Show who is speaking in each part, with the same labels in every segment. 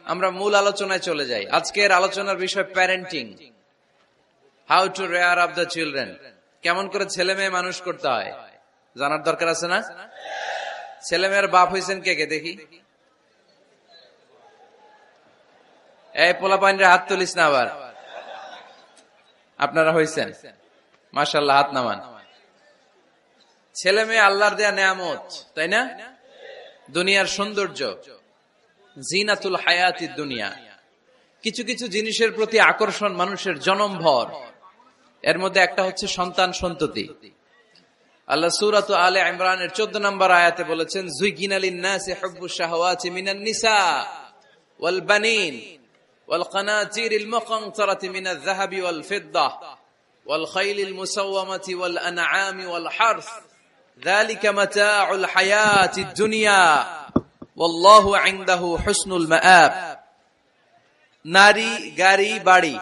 Speaker 1: আমরা মূল আলোচনায় চলে যাই। আজকের আলোচনার বিষয় parenting, how to rare up the children. কেমন করে ছেলে মেয়ে মানুষ করতে হয় জানার দরকার আছে না? ছেলে মেয়ের বাপ হয়েছেন কে কে দেখি? এই পোলাপাইনরা হাত তুলিস না আবার। আপনারা হয়েছেন? মাশাআল্লাহ, হাত নামান। ছেলে মেয়ে আল্লাহর দেয়া নেয়ামত, তাই না? দুনিয়ার সৌন্দর্য, জিনাতুল হায়াতিদ দুনিয়া। কিছু কিছু জিনিসের প্রতি আকর্ষণ মানুষের জনমভর। এর মধ্যে একটা হচ্ছে সন্তান সন্ততি। আল্লাহ সূরাত আলে ইমরানের 14 নম্বর আয়াতে বলেছেন, যুইগিনা লিন-নাসি হুব্বুশ শাহাওয়াতি মিনান নিসা ওয়াল বানিন ওয়াল কানাতিরিল মুকানতারাতি মিনাজ যাহাবি ওয়াল ফিদ্দাহ ওয়াল খাইলিল মুসাওয়ামাতি ওয়াল আনআমি ওয়াল হারস যালিকা মাতাউল হায়াতিদ দুনিয়া ওয়াল্লাহু ইনদাহু হুসনুল মাআব। নারী, গাড়ি, বাড়ি,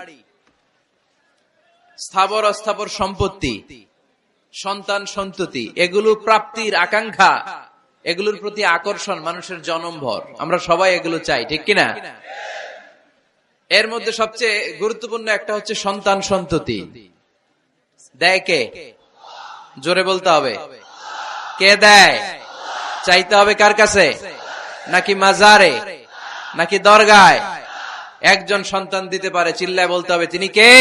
Speaker 1: স্থাবর অস্থাবর সম্পত্তি, সন্তান সন্ততি, এগুলো প্রাপ্তির আকাঙ্ক্ষা, এগুলোর প্রতি আকর্ষণ মানুষের জনমভর। আমরা সবাই এগুলো চাই, ঠিক কিনা? এর মধ্যে সবচেয়ে গুরুত্বপূর্ণ একটা হচ্ছে সন্তান সন্ততি। দেয় কে? জোরে বলতে হবে, কে দেয়? চাইতে হবে কার কাছে? নাকি মাজারে, নাকি দরগায়? একজন সন্তান দিতে পারে, চিল্লায় বলতে হবে তিনি কে?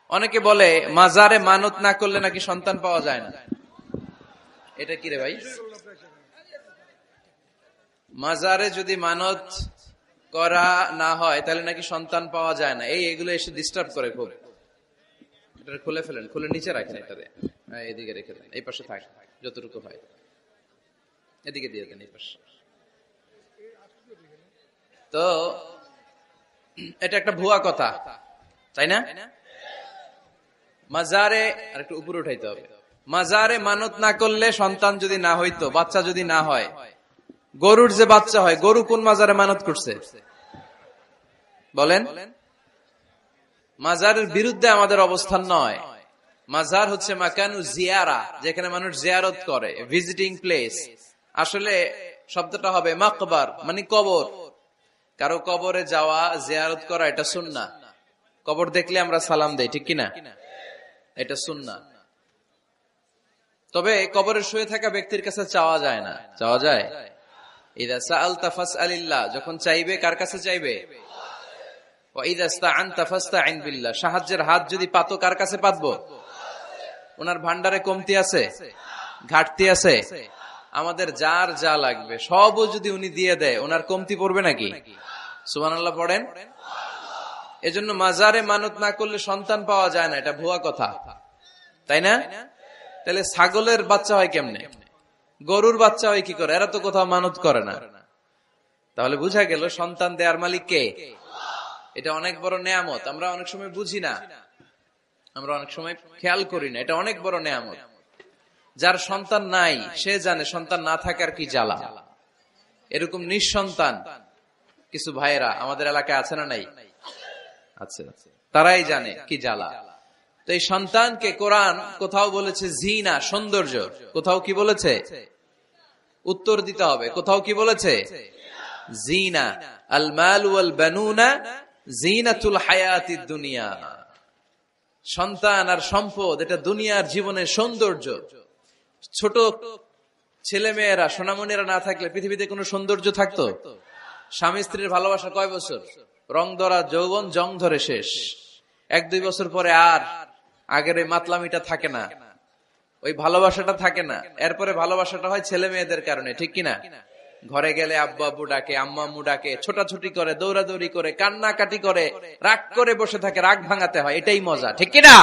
Speaker 1: অনেকে বলে মাজারে মানত না করলে নাকি সন্তান পাওয়া যায় না। এটা কি রে ভাই? মাজারে যদি মানত করা না হয় তাহলে নাকি সন্তান পাওয়া যায় না। এগুলো এসে ডিস্টার্ব করে খুব। এটা খুলে ফেলেন, খুলে নিচে রাখেন, এটাতে এদিকে রেখে দেন, এই পাশে থাক যতটুকু হয়, এদিকে দিয়ে দেন এই পাশে। তো এটা একটা ভুয়া কথা, তাই না? মাজারে আর একটু উপরে উঠাইতে হবে। মাজারে মানত না করলে সন্তান যদি না হইতো, বাচ্চা যদি না হয়, গরুর যে বাচ্চা হয়, গরু কোন মাজারে মানত করছে বলেন? মাজারের বিরুদ্ধে আমাদের অবস্থান নয়। মাজার হচ্ছে মাকানু জিয়ারা, যেখানে মানুষ জিয়ারত করে, ভিজিটিং প্লেস। আসলে শব্দটা হবে মাকবার, মানে কবর। কারো কবরে যাওয়া, জিয়ারত করা, এটা সুন্নাহ। কবর দেখলে আমরা সালাম দেই, ঠিক কিনা? এটা সুন্নাহ। তবে কবরে শুয়ে থাকা ব্যক্তির কাছে চাওয়া যায় না। চাওয়া যায়? ইযা সাআলতা ফাসআলিল্লাহ, যখন চাইবে কার কাছে চাইবে? ওয়া ইযা ইসতাআনতা ফাসতাইন বিল্লাহ, সাহায্যের হাত যদি পাতো কার কাছে পাতবো? ওনার ভান্ডারে কমতি আছে, ঘাটতি আছে? আমাদের যার যা লাগবে সবও যদি উনি দিয়ে দেয়, ওনার কমতি পড়বে নাকি? সুবহানাল্লাহ পড়েন। এজন্য মাজারে মানত না করলে সন্তান পাওয়া যায় না, এটা ভুয়া কথা, তাই না? তাহলে ছাগলের বাচ্চা হয় কেমনে? গরুর বাচ্চা হয় কি করে? এরা তো কোথাও মানত করে না। তাহলে বুঝা গেল সন্তান দেয়ার মালিক কে? এটা অনেক বড় নেয়ামত। আমরা অনেক সময় বুঝি না, আমরা অনেক সময় খেয়াল করি না। এটা অনেক বড় নেয়ামত। যার সন্তান নাই সে জানে সন্তান না থাকার কি জ্বালা। এরকম নিঃসন্তান কিছু ভাইয়েরা আমাদের এলাকায় আছে না নাই? আছে। তারাই জানে কি জ্বালা। তো এই সন্তানকে কোরআন কোথাও বলেছে জিনা, সৌন্দর্য, কোথাও কি বলেছে? উত্তর দিতে হবে। কোথাও কি বলেছে? জিনা। আল মাল ওয়াল বানুনা জিনাতুল হায়াতিদ দুনিয়া। সন্তান আর সম্পদ এটা দুনিয়ার জীবনের সৌন্দর্য। ছোট ছেলে মেয়েরা, সোনামণিরা না থাকলে পৃথিবীতে কোনো সৌন্দর্য থাকতো? স্বামী স্ত্রীর ভালোবাসা কয় বছর? রং ধরা যৌবন, জং ধরে শেষ। 1-2 বছর পরে আর আগের ওই মাতলামিটা থাকে না, ওই ভালোবাসাটা থাকে না। এরপরে ভালোবাসাটা হয় ছেলে মেয়েদের কারণে, ঠিক কিনা? ঘরে গেলে আব্বু আব্বু ডাকে, আম্মা আম্মু ডাকে, ছোটাছুটি করে, দৌড়াদৌড়ি করে, কান্নাকাটি করে, রাগ করে বসে থাকে, রাগ ভাঙাতে হয়, এটাই মজা, ঠিক কিনা?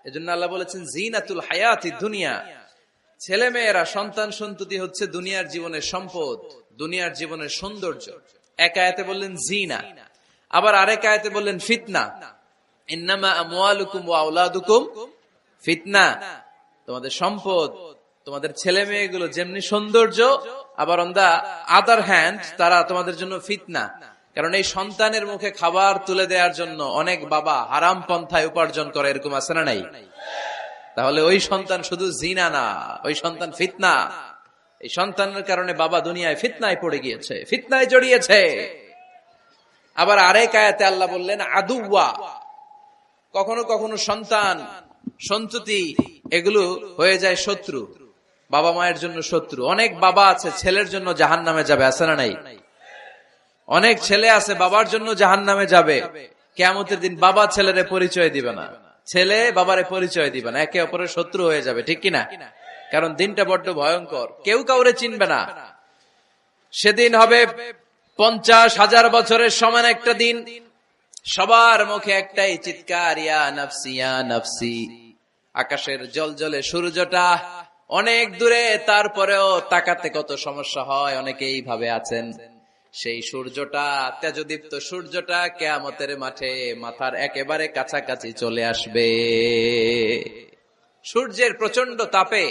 Speaker 1: এজন্য আল্লাহ বলেছেন জিনাতুল হায়াতিদ দুনিয়া। ছেলে মেয়েরা, সন্তান সন্ততি হচ্ছে দুনিয়ার জীবনের সম্পদ, দুনিয়ার জীবনের সৌন্দর্য। এক আয়াতে বললেন জিনা, আবার আরেক আয়াতে বললেন ফিতনা। ইন্নামা আমওয়ালুকুম ওয়া আওলাদুকুম ফিতনা। তোমাদের সম্পদ, তোমাদের ছেলে মেয়েগুলো যেমনি সৌন্দর্য, আবার অন দা আদার হ্যান্ড তারা তোমাদের জন্য ফিতনা। কারণ এই সন্তানের মুখে খাবার তুলে দেওয়ার জন্য অনেক বাবা হারাম পন্থায় উপার্জন করে, এরকম আছে না নাই? তাহলে ওই সন্তান শুধু জিনা না, ওই সন্তান ফিতনা। এই সন্তানের কারণে বাবা দুনিয়ায় ফিতনায় পড়ে গিয়েছে, ফিতনায় জড়িয়েছে। আবার আরেক আয়াতে আল্লাহ বললেন আদুওয়া, কখনো কখনো সন্তান সন্ততি এগুলো হয়ে যায় শত্রু, বাবা মায়ের জন্য শত্রু। অনেক বাবা আছে ছেলের জন্য জাহান্নামে যাবে, আছে না নাই? অনেক ছেলে আছে বাবার জন্য জাহান্নামে যাবে। কিয়ামতের দিন বাবা ছেলেরে পরিচয় দিবে না, ছেলে বাবারে পরিচয় দিবে না, একে অপরের শত্রু হয়ে যাবে, ঠিক কিনা? কারণ দিনটা বড্ড ভয়ঙ্কর, কেউ কাউরে চিনবে না। সেদিন হবে 50,000 বছরের সমান একটা দিন। সবার মুখে একটাই চিৎকার, ইয়া নাফসি ইয়া নাফসি। আকাশের জলজলে সূর্যটা অনেক দূরে, তারপরেও তাকাতে কত সমস্যা হয়, অনেকেই ভাবে আছেন। সেই সূর্যটা, তেজদীপ্ত সূর্যটা কিয়ামতের মাঠে মাথার একেবারে কাছাকাছি চলে আসবে। সূর্যের প্রচন্ড তাপে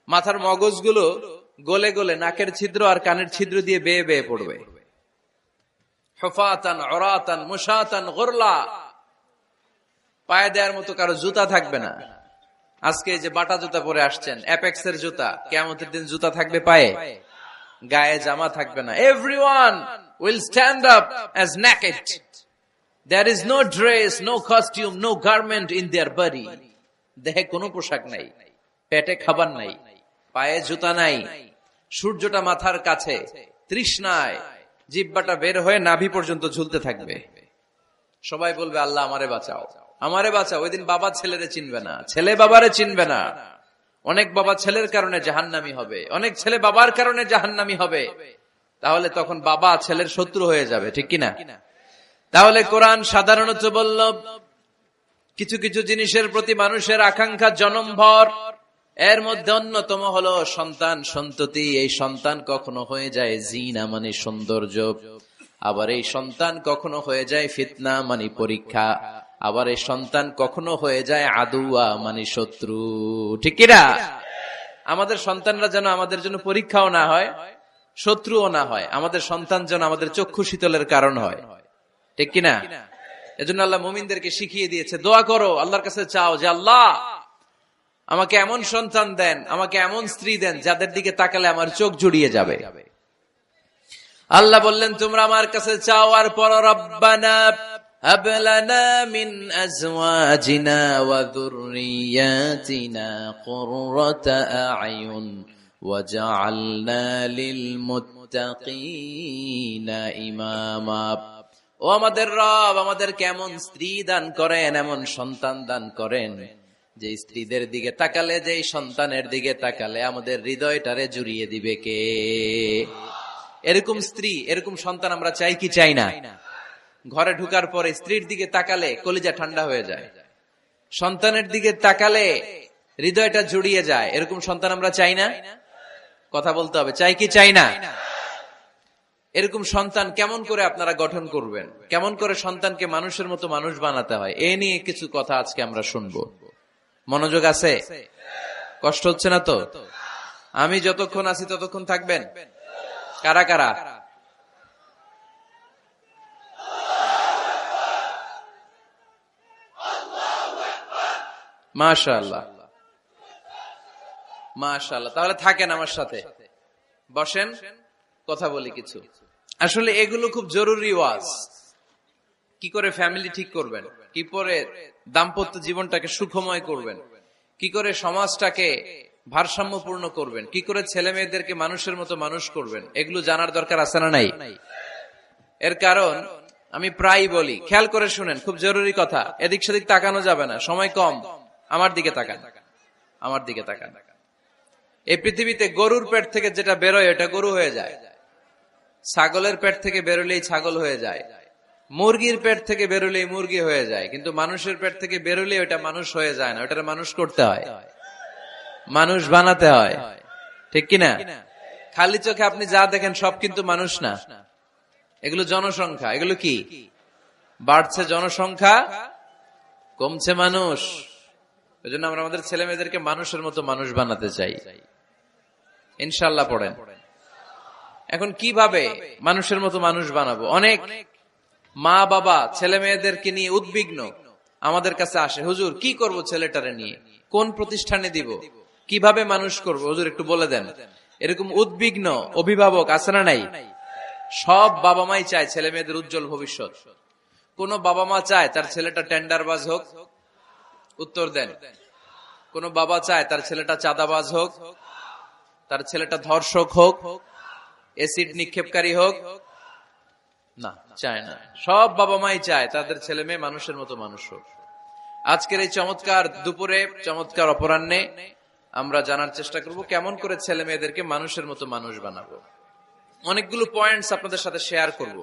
Speaker 1: মাথার মগজগুলো গলে গলে নাকের ছিদ্র আর কানের ছিদ্র দিয়ে বেয়ে বেয়ে পড়বে। হুফাতান উরাতান মুশাতান গুরলা, পায়ে দেওয়ার মতো কারো জুতা থাকবে না। আজকে যে বাটা জুতা পরে আসছেন, অ্যাপেক্সের জুতা, কিয়ামতের দিন জুতা থাকবে পায়ে, গায়ে জামা থাকবে না। Everyone will stand up as naked. There is no dress, no costume, no garment in their body. দেহে কোনো পোশাক নাই, পেটে খাবার নাই, পায়ে জুতা নাই, সূর্যটা মাথার কাছে, তৃষ্ণায় জিহ্বাটা বের হয়ে নাভি পর্যন্ত ঝুলতে থাকবে। সবাই বলবে আল্লাহ আমারে বাঁচাও, আমারে বাঁচাও। ওই দিন বাবা ছেলেরে চিনবে না, ছেলে বাবারে চিনবে না। অনেক বাবা ছেলের কারণে জাহান্নামী হবে, অনেক ছেলে বাবার কারণে জাহান্নামী হবে। তাহলে তখন বাবা ছেলের শত্রু হয়ে যাবে, ঠিক কিনা? তাহলে কোরআন সাধারণত বলল কিছু কিছু জিনিসের প্রতি মানুষের আকাঙ্ক্ষা জনমভর, এর মধ্যে অন্যতম হলো সন্তান সন্ততি। এই সন্তান কখনো হয়ে যায় জিনা মানে সৌন্দর্য, আবার এই সন্তান কখনো হয়ে যায় ফিতনা মানে পরীক্ষা, আবার এই সন্তান কখনো হয়ে যায় আদুয়া মানে শত্রু, ঠিক কিনা? আমাদের সন্তানরা যেন আমাদের জন্য পরীক্ষাও না হয়, শত্রুও না হয়। আমাদের সন্তান যেন আমাদের চক্ষু শীতলের কারণ হয়, ঠিক কিনা? এজন্য আল্লাহ মুমিনদেরকে শিখিয়ে দিয়েছে, দোয়া করো, আল্লাহর কাছে চাও যে আল্লাহ আমাকে এমন সন্তান দেন, আমাকে এমন স্ত্রী দেন যাদের দিকে তাকালে আমার চোখ জুড়িয়ে যাবে। আল্লাহ বললেন তোমরা আমার কাছে চাও আর পড়ো, রব্বানা হাব লানা মিন আজওয়াজিনা ওয়া যুররিয়াতিনা কুররাতা আ'য়ুন ওয়াজআলনা লিল মুত্তাকিনা ইমামা। ও আমাদের রব, আমাদের কেমন স্ত্রী দান করেন, এমন সন্তান দান করেন যে স্ত্রীদের দিকে তাকালে, যে সন্তানের দিকে তাকালে আমাদের হৃদয়টারে জুড়িয়ে দিবে কে? এরকম স্ত্রী, এরকম সন্তান আমরা চাই কি চাই না? ঘরে ঢুকার পরে স্ত্রীর দিকে তাকালে কলিজা ঠান্ডা হয়ে যায়, সন্তানের দিকে তাকালে হৃদয়টা জুড়িয়ে যায়। এরকম সন্তান আমরা চাই না? কথা বলতে হবে, চাই কি চাই না? এরকম সন্তান কেমন করে আপনারা গঠন করবেন, কেমন করে সন্তানকে মানুষের মতো মানুষ বানাতে হয়, এ নিয়ে কিছু কথা আজকে আমরা শুনবো। মনোযোগ আছে? কষ্ট হচ্ছে না তো? আমি যতক্ষণ আছি ততক্ষণ থাকবেন? কারা কারা? মাশাআল্লাহ, মাশাআল্লাহ। তাহলে থাকেন আমার সাথে, বসেন, কথা বলি কিছু। আসলে এগুলো খুব জরুরি ওয়াজ। কি করে ফ্যামিলি ঠিক করবেন, কি করে দাম্পত্য জীবনটাকে সুখময় করবেন, কি করে সমাজটাকে ভারসাম্যপূর্ণ করবেন, কি করে ছেলে মেয়েদেরকে মানুষের মতো মানুষ করবেন, এগুলো জানার দরকার আছে না নাই? এর কারণ আমি প্রায় বলি, খেয়াল করে শুনেন, খুব জরুরি কথা, এদিক সেদিক তাকানো যাবে না, সময় কম। আমার দিকে তাকান, আমার দিকে তাকান। এই পৃথিবীতে গরুর পেট থেকে যেটা বেরোয় এটা গরু হয়ে যায়, ছাগলের পেট থেকে বেরোলেই ছাগল হয়ে যায়, মুরগির পেট থেকে বেরোলেই মুরগি হয়ে যায়, কিন্তু মানুষের পেট থেকে বেরোলে ওটা মানুষ হয়ে যায় না, ওটা মানুষ করতে হয়, মানুষ বানাতে হয়, ঠিক কিনা? খালি চোখে আপনি যা দেখেন সব কিন্তু মানুষ না, এগুলো জনসংখ্যা। এগুলো কি? বাড়ছে জনসংখ্যা, কমছে মানুষ। ওই জন্য আমরা আমাদের ছেলে মেয়েদেরকে মানুষের মতো মানুষ বানাতে চাই, ইনশাআল্লাহ। পড়েন। এখন কিভাবে মানুষের মতো মানুষ বানাবো? অনেক মা বাবা ছেলে মেয়েদেরকে নিয়ে উদ্বিগ্ন, আমাদের কাছে আসে, হুজুর কি করব ছেলেটারে নিয়ে, কোন প্রতিষ্ঠানে দিব, কিভাবে মানুষ করব, হুজুর একটু বলে দেন। এরকম উদ্বিগ্ন অভিভাবক আছে না নাই? সব বাবা মাই চায় ছেলে মেয়েদের উজ্জ্বল ভবিষ্যৎ। কোন বাবা মা চায় তার ছেলেটা টেন্ডারবাজ হোক? উত্তর দেন। কোন বাবা চায় তার ছেলেটা চাঁদাবাজ হোক, তার ছেলেটা ধর্ষক হোক, এসিড নিক্ষেপকারী হোক? না, চায় না। সব বাবা মাই চায় তাদের ছেলে মেয়ে মানুষের মতো মানুষ হোক। আজকের এই চমৎকার দুপুরে, চমৎকার অপরাহ্নে আমরা জানার চেষ্টা করব কেমন করে ছেলে মেয়েদেরকে মানুষের মতো মানুষ বানাবো। অনেকগুলো পয়েন্টস আপনাদের সাথে শেয়ার করব।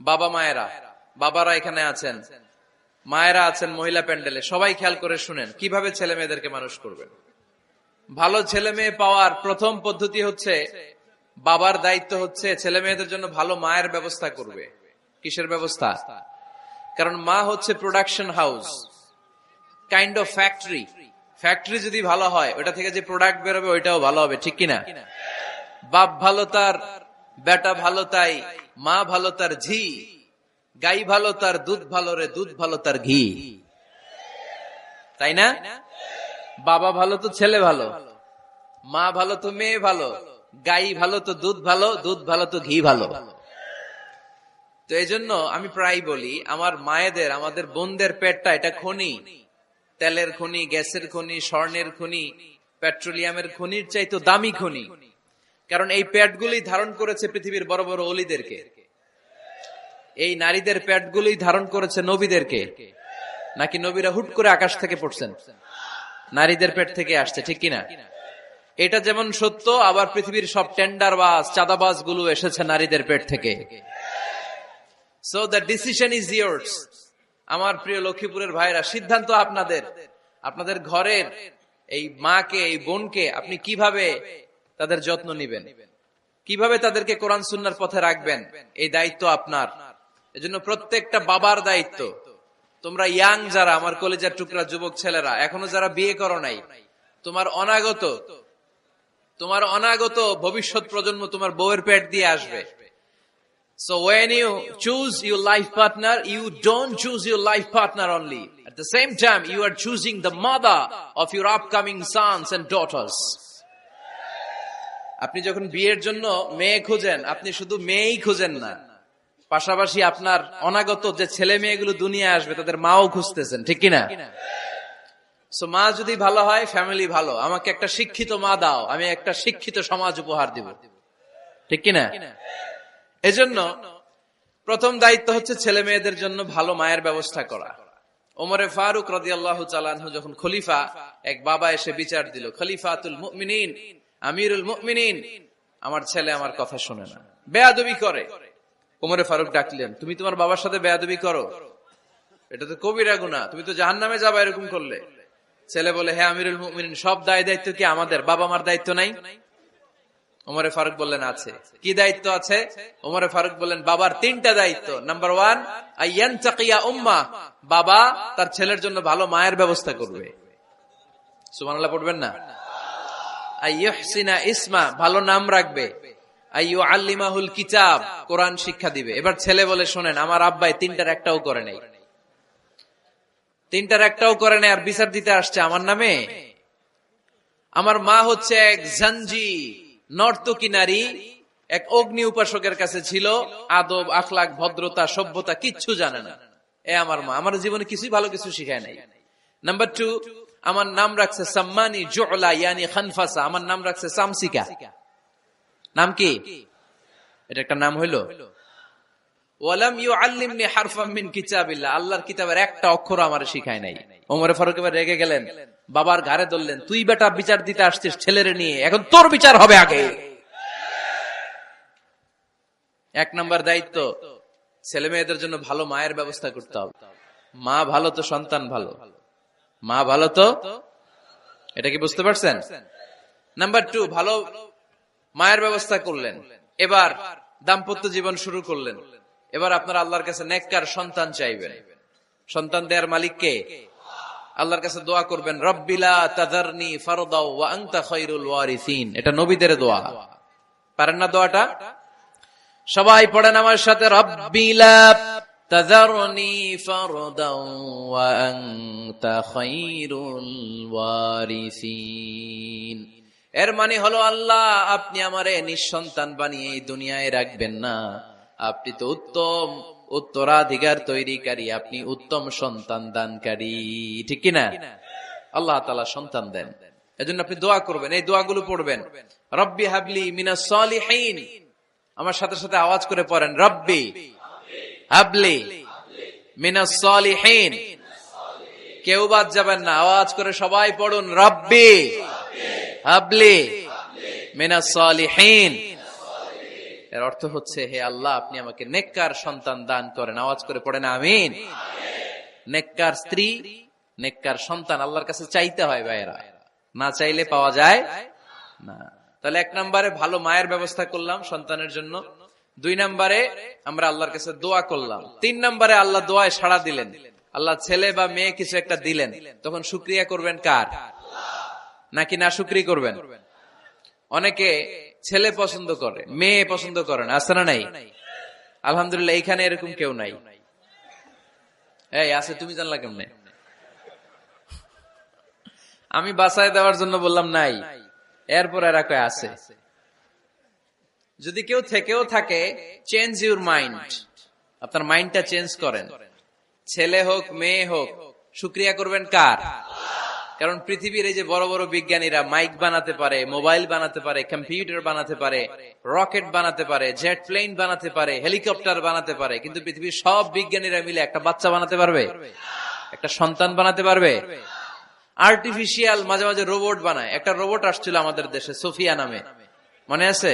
Speaker 1: বাবা মায়েরা, বাবারা এখানে আছেন, মায়েরা আছেন মহিলা প্যান্ডেলে, সবাই খেয়াল করে শুনেন কিভাবে ছেলে মেয়েদেরকে মানুষ করবেন। ভালো ছেলে মেয়ে পাওয়ার প্রথম পদ্ধতি হচ্ছে, বাবার দায়িত্ব হচ্ছে ছেলে মেয়েদের জন্য ভালো মায়ের ব্যবস্থা করবে। কিসের ব্যবস্থা? কারণ মা হচ্ছে production house, kind of factory. Factory যদি ভালো হয়, ওটা থেকে যে প্রোডাক্ট বেরোবে ওইটাও ভালো হবে, ঠিক কিনা? বাপ ভালো তার বেটা ভালো তাই, মা ভালো তার ঝি, গাই ভালো তার দুধ ভালো রে, দুধ ভালো তার ঘি, তাই না? বাবা ভালো তো ছেলে ভালো, মা ভালো তো মেয়ে ভালো, গাই ভালো তো দুধ ভালো, দুধ ভালো তো ঘি ভালো। তো এই জন্য আমি প্রায় বলি, আমার মায়েদের, আমাদের বোনদের পেটটা এটা খনি, তেলের খনি, গ্যাসের খনি, স্বর্ণের খনি, পেট্রোলিয়ামের খনির চাইতো দামি খনি। কারণ এই পেটগুলোই ধারণ করেছে পৃথিবীর বড় বড় অলিদেরকে। এই নারীদের পেটগুলোই ধারণ করেছে নবীদেরকে। নাকি নবীরা হুট করে আকাশ থেকে পড়ছেন? নারীদের পেট থেকে আসছে, ঠিক কিনা? এটা যেমন সত্য, আবার পৃথিবীর সব টেন্ডারবাজ, চাঁদাবাজ গুলো এসেছে নারীদের পেট থেকে। So the decision is years. আমার প্রিয় লক্ষ্মীপুরের ভাইরা, সিদ্ধান্ত আপনাদের। আপনাদের ঘরের এই মাকে, এই বোনকে আপনি কিভাবে তাদের যত্ন নিবেন, কিভাবে তাদেরকে কোরআন সুন্নাহর পথে রাখবেন, এই দায়িত্ব আপনার। এজন্য প্রত্যেকটা বাবার দায়িত্ব। তোমরা ইয়াং যারা, আমার কলেজের টুকরা যুবক ছেলেরা, এখনো যারা বিয়ে করো নাই, তোমার অনাগত ভবিষ্যৎ প্রজন্ম তোমার বউয়ের পেট দিয়ে আসবে। So when you choose your life partner, you don't choose your life partner only. At the same time, you are choosing the mother of your upcoming sons and daughters. আপনি যখন বিয়ের জন্য মেয়ে খুঁজেন, আপনি শুধু মেয়েই খুঁজেন না, পাশাপাশি আপনার অনাগত যে ছেলে মেয়েগুলো দুনিয়ায় আসবে তাদের মাও খুঁজতেছেন, ঠিক কিনা? সো মা যদি ভালো হয়, ফ্যামিলি ভালো। আমাকে একটা শিক্ষিত মা দাও, আমি একটা শিক্ষিত সমাজ উপহার দিব, ঠিক কিনা? এজন্য প্রথম দায়িত্ব হচ্ছে ছেলে মেয়েদের জন্য ভালো মায়ের ব্যবস্থা করা। ওমরে ফারুক রাদিয়াল্লাহু তাআলা আনহু যখন খলিফা, এক বাবা এসে বিচার দিল, খলিফাতুল মুমিনিন, আমিরুল মুমিনিন, আমার ছেলে আমার কথা শুনে না, বেয়াদবি করে। ওমরে ফারুক ডাকলেন, তুমি তোমার বাবার সাথে বেয়াদবি করো? এটা তো কবিরা গুনাহ, তুমি তো জাহান্নামে যাবে এরকম করলে। ছেলে বলে, হ্যাঁ আমিরুল মুমিনিন, সব দায়িত্ব কি আমাদের? বাবা মার দায়িত্ব নাই? ওমরে ফারুক বললেন, আছে। কি দায়িত্ব আছে? ওমরে ফারুক বললেন, বাবার তিনটা দায়িত্ব। নাম্বার 1, আইয়ানতাকিয়া উম্মাহ, বাবা তার ছেলের জন্য ভালো মায়ের ব্যবস্থা করবে। সুবহানাল্লাহ পড়বেন না? আইয়ুহসিনা ইসমা, ভালো নাম রাখবে। আইয়ুআল্লিমাহুল কিতাব, কোরআন শিক্ষা দিবে। এবার ছেলে বলে, শোনেন, আমার আব্বাই তিনটার একটাও করে নাই, তিনটার একটাও করে নাই, আর বিচার দিতে আসছে আমার নামে। আমার মা হচ্ছে এক জাঞ্জি, নর্তকী নারী, এক অগ্নি উপাসকের কাছে ছিল, আদব, আখলাক, ভদ্রতা, সভ্যতা কিচ্ছু জানে না। আমার মা আমার জীবনে কিছুই ভালো কিছু শিখায় নাই। নাম্বার 2, আমার নাম রাখছে সাম্মানি জুলা, ইয়ানি খানফাসা, আমার নাম রাখছে সামসিকা। নাম কি? এটা একটা নাম হইল? ওয়ালাম ইউআল্লিমনি হারফাম মিন কিতাবিল্লাহ, আল্লাহর কিতাবের একটা অক্ষর আমারে শিখায় নাই। ওমরে ফারুক এবার রেগে গেলেন, বাবার ঘাড়ে ধরলেন, তুই বেটা বিচার দিতে আসছিস ছেলেরে নিয়ে, এখন তোর বিচার হবে আগে। এক নাম্বার দায়িত্ব, ছেলে মেয়েদের জন্য ভালো মায়ের ব্যবস্থা করতে হবে। মা ভালো তো সন্তান ভালো, মা ভালো তো, এটা কি বুঝতে পারছেন? নাম্বার 2, ভালো মায়ের ব্যবস্থা করলেন। এবার দাম্পত্য জীবন শুরু করলেন। এবার আপনারা আল্লাহর কাছে নেককার সন্তান চাইবেন। সন্তান দেয়ার মালিক কে? আল্লাহর কাছে দোয়া করবেন, রব্বিলা তাযারনি ফারদাও ওয়া আনতা খায়রুল ওয়ারিসিন। এটা নবীদের দোয়া, পারেন না দোয়াটা? সবাই পড়েন আমার সাথে, রব্বিলা তাযারনি ফারদাও ওয়া আনতা খায়রুল ওয়ারিসিন। এর মানে হলো আল্লাহ আপনি আমারে নিঃসন্তান বানিয়ে এই দুনিয়ায় রাখবেন না, আপনি তো উত্তম উত্তরাধিকার তৈরিকারী, আপনি উত্তম সন্তান দানকারী, ঠিক কিনা? আল্লাহ তাআলা সন্তান দেন, এজন্য আপনি দোয়া করবেন, এই দোয়াগুলো পড়বেন। রব্বি হাবলি মিনাস সালিহিন, আমার সাথে সাথে আওয়াজ করে পড়েন, রব্বি হাবলি মিনাস সালিহিন। কেউ বাদ যাবেন না, আওয়াজ করে সবাই পড়ুন, রব্বি হাবলি মিনাস সালিহিন। এর অর্থ হচ্ছে, হে আল্লাহ আপনি আমাকে নেককার সন্তান দান করেন। আওয়াজ করে পড়েন আমিন। নেককার স্ত্রী, নেককার সন্তান আল্লাহর কাছে চাইতে হয় ভাইয়েরা, না চাইলে পাওয়া যায় না। তাহলে 1 নম্বরে ভালো মায়ের ব্যবস্থা করলাম সন্তানের জন্য, 2 নম্বরে আমরা আল্লাহর কাছে দোয়া করলাম, 3 নম্বরে আল্লাহ দোয়ায় সাড়া দিলেন, আল্লাহ ছেলে বা মেয়ে কিছু একটা দিলেন, তখন শুকরিয়া করবেন কার? নাকি না শুকরিয়া করবেন? অনেকে ছেলে পছন্দ করে, মেয়ে পছন্দ করেন, আছে না নাই? আলহামদুলিল্লাহ এখানে এরকম কেউ নাই। এই আছে, তুমি জানলা কেমনে? আমি বাঁচায় দেওয়ার জন্য বললাম নাই, এরপর এরা কয় আছে। যদি কেউ থেকেও থাকে, চেঞ্জ ইউর মাইন্ড, আপনার মাইন্ডটা চেঞ্জ করেন। ছেলে হোক মেয়ে হোক, শুকরিয়া করবেন কার? কারণ পৃথিবীর এই যে বড় বড় বিজ্ঞানীরা মাইক বানাতে পারে, মোবাইল বানাতে পারে, কম্পিউটার বানাতে পারে, রকেট বানাতে পারে, জেট প্লেন বানাতে পারে, হেলিকপ্টার বানাতে পারে, কিন্তু পৃথিবীর সব বিজ্ঞানীরা মিলে একটা বাচ্চা বানাতে পারবে? একটা সন্তান বানাতে পারবে? আর্টিফিশিয়াল মাঝে মাঝে রোবট বানায়। একটা রোবট আসছিল আমাদের দেশে, সোফিয়া নামে, মনে আছে?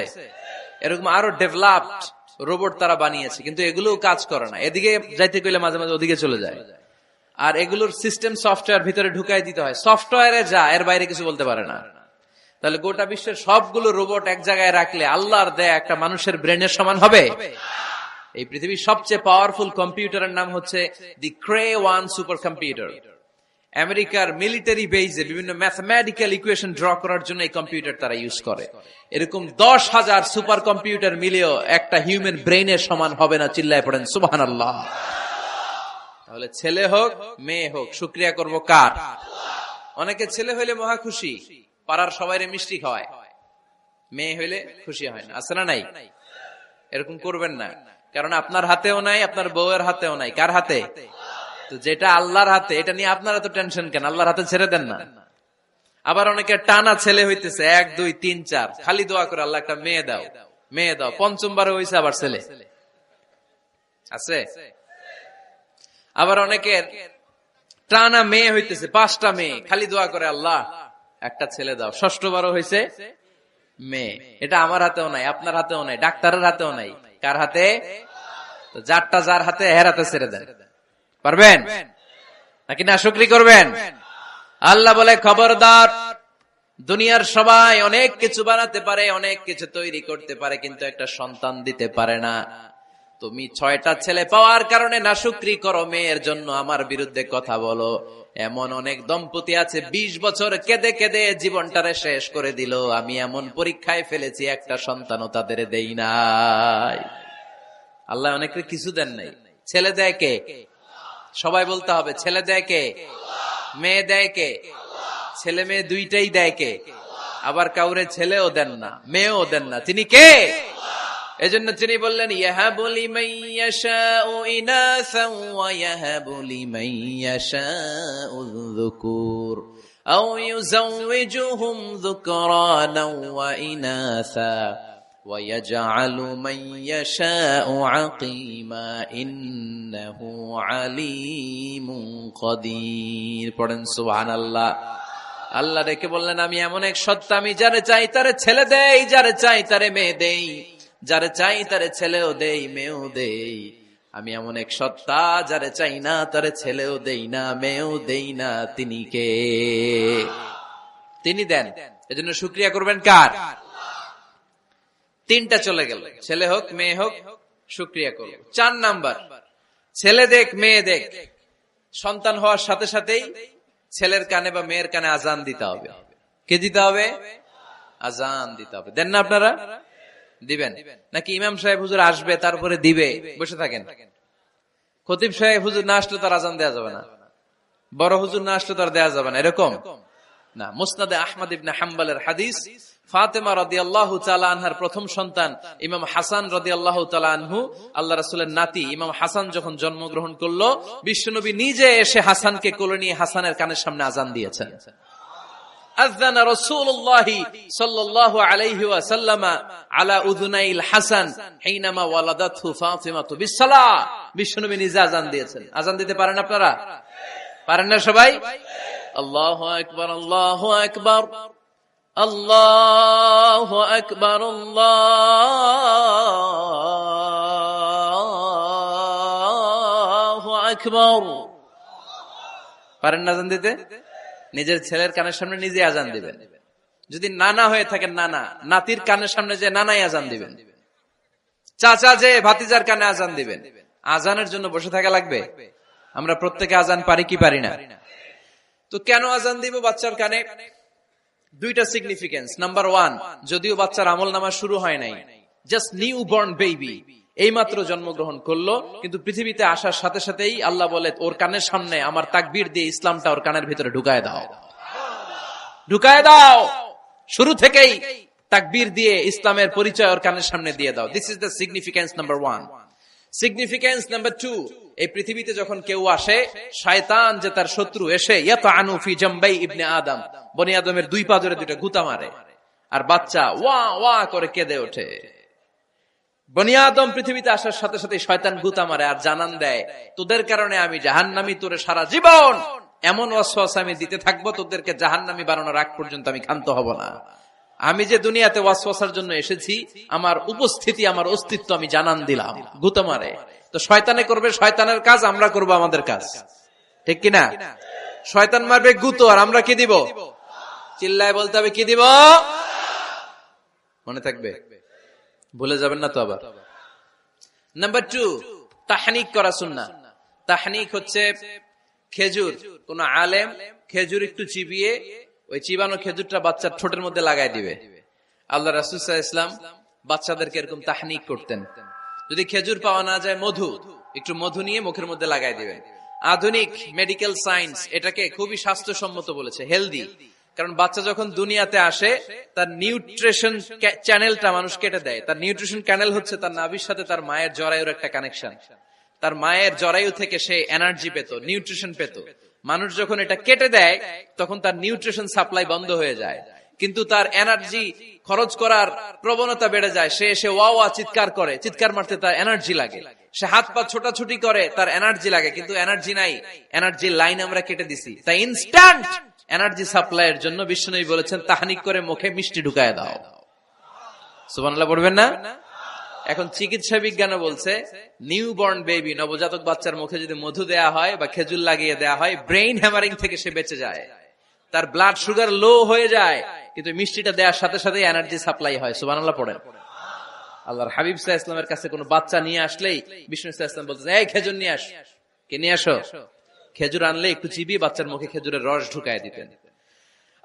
Speaker 1: এরকম আরো ডেভেলপড রোবট তারা বানিয়েছে, কিন্তু এগুলো কাজ করে না। এদিকে যাইতে গেলে মাঝে মাঝে ওদিকে চলে যায়। আর এগুলোর সিস্টেম সফটওয়্যার ভিতরে ঢুকাই দিতে হয়, সফটওয়্যারে যা, এর বাইরে কিছু বলতে পারে না। তাহলে গোটা বিশ্বের সবগুলো রোবট এক জায়গায় রাখলে আল্লাহর দেয়া একটা মানুষের ব্রেনের সমান হবে? এই পৃথিবীর সবচেয়ে পাওয়ারফুল কম্পিউটারের নাম হচ্ছে দি ক্রে 1 সুপার কম্পিউটার। আমেরিকার মিলিটারি বেজে বিভিন্ন ম্যাথমেটিক্যাল ইকুয়েশন ড্র করার জন্য এই কম্পিউটার তারা ইউজ করে। এরকম 10,000 সুপার কম্পিউটার মিলেও একটা হিউম্যান ব্রেইনের সমান হবে না। চিল্লায় পড়েন সুবহানাল্লাহ। তাহলে ছেলে হোক মেয়ে হোক, শুকরিয়া করব কার? অনেকে ছেলে হইলে মহা খুশি, পাড়ার সবাইরে মিষ্টি খাওয়ায়, মেয়ে হইলে খুশি হয় না, আছে না নাই? এরকম করবেন না, কারণ আপনার হাতেও নাই, আপনার বউয়ের হাতেও নাই। কার হাতে? তো যেটা আল্লাহর হাতে, এটা নিয়ে আপনারা তো টেনশন কেন? আল্লাহর হাতে ছেড়ে দেন না। আবার অনেকে টানা ছেলে হইতেছে 1 2 3 4, খালি দোয়া করে আল্লাহ একটা মেয়ে দাও, মেয়ে দাও। 5ম বারে হইছে আবার ছেলে, আছে? আবার অনেকের টানা মেয়ে হইতেছে 5টা মেয়ে, খালি দোয়া করে আল্লাহ একটা ছেলে দাও। 6ষ্ঠ বারও হইছে মেয়ে। এটা আমার হাতেও নাই, আপনার হাতেও নাই, ডাক্তারের হাতেও নাই। কার হাতে? তো যারটা যার হাতে, এর হাতে ছেড়ে দেন। পারবেন নাকি না শুকরিয়া করবেন? আল্লাহ বলে, খবরদার, দুনিয়ার সবাই অনেক কিছু বানাতে পারে, অনেক কিছু তৈরি করতে পারে, কিন্তু একটা সন্তান দিতে পারে না। তুমি 6টা ছেলে পাওয়ার কারণে না শুকরি করো, মেয়ের জন্য আমার বিরুদ্ধে কথা বলো। এমন অনেক দম্পতি আছে 20 বছর কেঁদে কেঁদে জীবনটারে শেষ করে দিল। আমি এমন পরীক্ষায় ফেলেছি, একটা সন্তানও তাদের দেই নাই। আল্লাহ অনেকের কিছু দেন নাই। ছেলে দেয় কে? সবাই বলতে হবে, ছেলে দেয় কে? মেয়ে দেয় কে? ছেলে মেয়ে দুইটাই দেয় কে? আবার কাউরে ছেলেও দেন না, মেয়েও দেন না, তিনি কে? এজন্য তিনি বললেন, ইয়াহাবু লিমান ইয়াশাউ ইনাসান ওয়া ইয়াহাবু লিমান ইয়াশাউ যুকুর আও ইউযাওয়িজুহুম যুকরানাও ওয়া ইনাসা ওয়া ইয়াজআলু মান ইয়াশাউ আকিমা ইন্নাহু আলীমুন কাদির। পড়েন সুবহানাল্লাহ। আল্লাহ ডেকে বললেন, আমি এমন এক সত্তা, আমি যারে চাই তারে ছেলে দেই, যারে চাই তারে মেয়ে দেই, যারে চাই তারে ছেলেও দেই, মেয়েও দেই। আমি এমন এক সত্তা, যারে চাই না তারে ছেলেও দেই না, মেয়েও দেই না। তিনি কে? তিনি দেন। এজন্য শুকরিয়া করবেন কার? 3টা চলে গেল, ছেলে হোক মেয়ে হোক, শুকরিয়া করব। 4 নাম্বার, ছেলে দেখ মেয়ে দেখ, সন্তান হওয়ার সাথে সাথেই ছেলের কানে বা মেয়ের কানে আজান দিতে হবে। কে দিতে হবে? আজান দিতে হবে। দেন না আপনারা? দিবেন নাকি? ইমাম সাহেব হুজুর আসবে, তারপরে দিবে, বসে থাকেন? খতিব সাহেব হুজুর না আসলে তার আজান দেওয়া যাবে না, বড় হুজুর না আসলে তার দেওয়া যাবে না, এরকম না। মুসনাদে আহমদ ইবনে হাম্বলের হাদিস, ফাতেমা রাদিয়াল্লাহু তাআলা আনহার প্রথম সন্তান ইমাম হাসান রাদিয়াল্লাহু তাআলা আনহু, আল্লাহ রাসূলের নাতি ইমাম হাসান যখন জন্মগ্রহণ করলো, বিশ্বনবী নিজে এসে হাসানকে কোলে নিয়ে হাসানের কানের সামনে আযান দিয়েছেন। আযানা রাসূলুল্লাহ সাল্লাল্লাহু আলাইহি ওয়াসাল্লাম আলা উযুনাইল হাসান হিনামা ওয়ালাদাতহু ফাতিমা বিসসালাহ। বিশ্বনবী নিজে আযান দিয়েছেন। আযান দিতে পারেন আপনারা? পারেন না সবাই? আল্লাহু আকবার, আল্লাহু আকবার, আল্লাহু আকবার, আল্লাহু আকবার। পারেন না আযান দিতে? নিজের ছেলের কানের সামনে নিজে আযান দিবেন। যদি নানা হয়ে থাকেন, নানা নাতির কানের সামনে যে নানাই আযান দিবেন, চাচা যে ভাতিজার কানে আযান দিবেন। আযানের জন্য বসে থাকা লাগবে? আমরা প্রত্যেকে আযান পারি কি পারি না? তো কেন আযান দিব বাচ্চার কানে? দুইটা সিগনিফিকেন্স। নাম্বার 1, যদিও বাচ্চার আমলনামা শুরু হয় নাই, জাস্ট নিউ বর্ন বেবি, এইমাত্র জন্মগ্রহণ করলো, কিন্তু পৃথিবীতে আসার সাথে সাথেই আল্লাহ বলে ওর কানের সামনে আমার তাকবীর দিয়ে ইসলামটা ওর কানের ভিতরে ঢুকায় দাও, ঢুকায় দাও। শুরু থেকেই তাকবীর দিয়ে ইসলামের পরিচয় ওর কানের সামনে দিয়ে দাও। This is the significance number 1। Significance number 2, এই পৃথিবীতে যখন কেউ আসে, শয়তান যে তার শত্রু এসে ইয়াতানু ফি জামবাই ইবনে আদম, বনি আদমের দুই পা ধরে দুইটা গুতা মারে, আর বাচ্চা ওয়া ওয়া করে কেঁদে ওঠে। বনি আদম পৃথিবীতে আসার সাথে সাথে শয়তান গুতা মারে আর জানান দেয়, তোদের কারণে আমি জাহান্নামী, তোরে সারা জীবন এমন ওয়াসওয়াসা আমি দিতে থাকবো, তোদেরকে জাহান্নামী বানানোর আগ পর্যন্ত আমি ক্ষান্ত হব না। আমি যে দুনিয়াতে ওয়াসওয়াসার জন্য এসেছি, আমার উপস্থিতি, আমার অস্তিত্ব আমি জানান দিলাম। গুতা মারে। তো শয়তানে করবে শয়তানের কাজ, আমরা করব আমাদের কাজ, ঠিক কিনা? শয়তান মারবে গুতো, আর আমরা কি দিব? চিল্লায় বলতে হবে কি দিব? মনে থাকবে, ভুলে যাবেন না তো আবার। নাম্বার 2, তাহনিক করা সুন্নাহ। তাহনিক হচ্ছে খেজুর, কোন আলেম খেজুর একটু চিবিয়ে ওই চিবানো খেজুরটা বাচ্চার ঠোঁটের মধ্যে লাগাই দিবে। আল্লাহ রাসূল সাল্লাল্লাহু আলাইহি ওয়াসাল্লাম বাচ্চাদেরকে এরকম তাহনিক করতেন। যদি খেজুর পাওয়া না যায়, একটু মধু নিয়ে মুখের মধ্যে লাগাই দিবেন। আধুনিক মেডিকেল সায়েন্স এটাকে খুবই স্বাস্থ্যসম্মত বলেছে, হেলদি। কারণ বাচ্চা যখন দুনিয়াতে আসে, তার নিউট্রিশন চ্যানেলটা মানুষ কেটে দেয়। তার নিউট্রিশন চ্যানেল হচ্ছে তার নাভির সাথে তার মায়ের জরায়ুর একটা কানেকশন। তার মায়ের জরায়ু থেকে সে এনার্জি পেত, নিউট্রিশন পেত। মানুষ যখন এটা কেটে দেয়, তখন তার নিউট্রিশন সাপ্লাই বন্ধ হয়ে যায়, কিন্তু তার এনার্জি খরচ করার প্রবণতা বেড়ে যায়। সে এসে ওয়া ওয়া চিৎকার করে, চিৎকার মারতে তার এনার্জি লাগে। সে হাত পা ছোটাছুটি করে, তার এনার্জি লাগে, কিন্তু এনার্জি নাই। এনার্জির লাইন আমরা কেটে দিছি। তাই ইনস্ট্যান্ট এনার্জি সাপ্লাইয়ের জন্য বিশ্বনবী বলেছেন, তাহনিক করে মুখে মিষ্টি ঢুকায় দাও। সুবহানাল্লাহ পড়বেন না? এখন চিকিৎসা বিজ্ঞানও বলছে, নিউবর্ন বেবি, নবজাতক বাচ্চার মুখে যদি মধু দেয়া হয় বা খেজুর লাগিয়ে দেয়া হয়, ব্রেইন হ্যামারিং থেকে সে বেঁচে যায়। তার ব্লাড সুগার লো হয়ে যায়, কিন্তু মিষ্টিটা দেওয়ার সাথে সাথে এনার্জি সাপ্লাই হয়। সুবহানাল্লাহ পড়েন। আল্লাহর হাবিব সাল্লাল্লাহু আলাইহি ওয়াসাল্লামের কাছে কোনো বাচ্চা নিয়ে আসলেই বিষ্ণু সাল্লাল্লাহু আলাইহি ওয়াসাল্লাম বলতেন, এই খেজুর নিয়ে আস। কে নিয়ে আসো? খেজুর আনলে একটু চিবিয়ে বাচ্চার মুখে খেজুরের রস ঢুকায় দিতেন।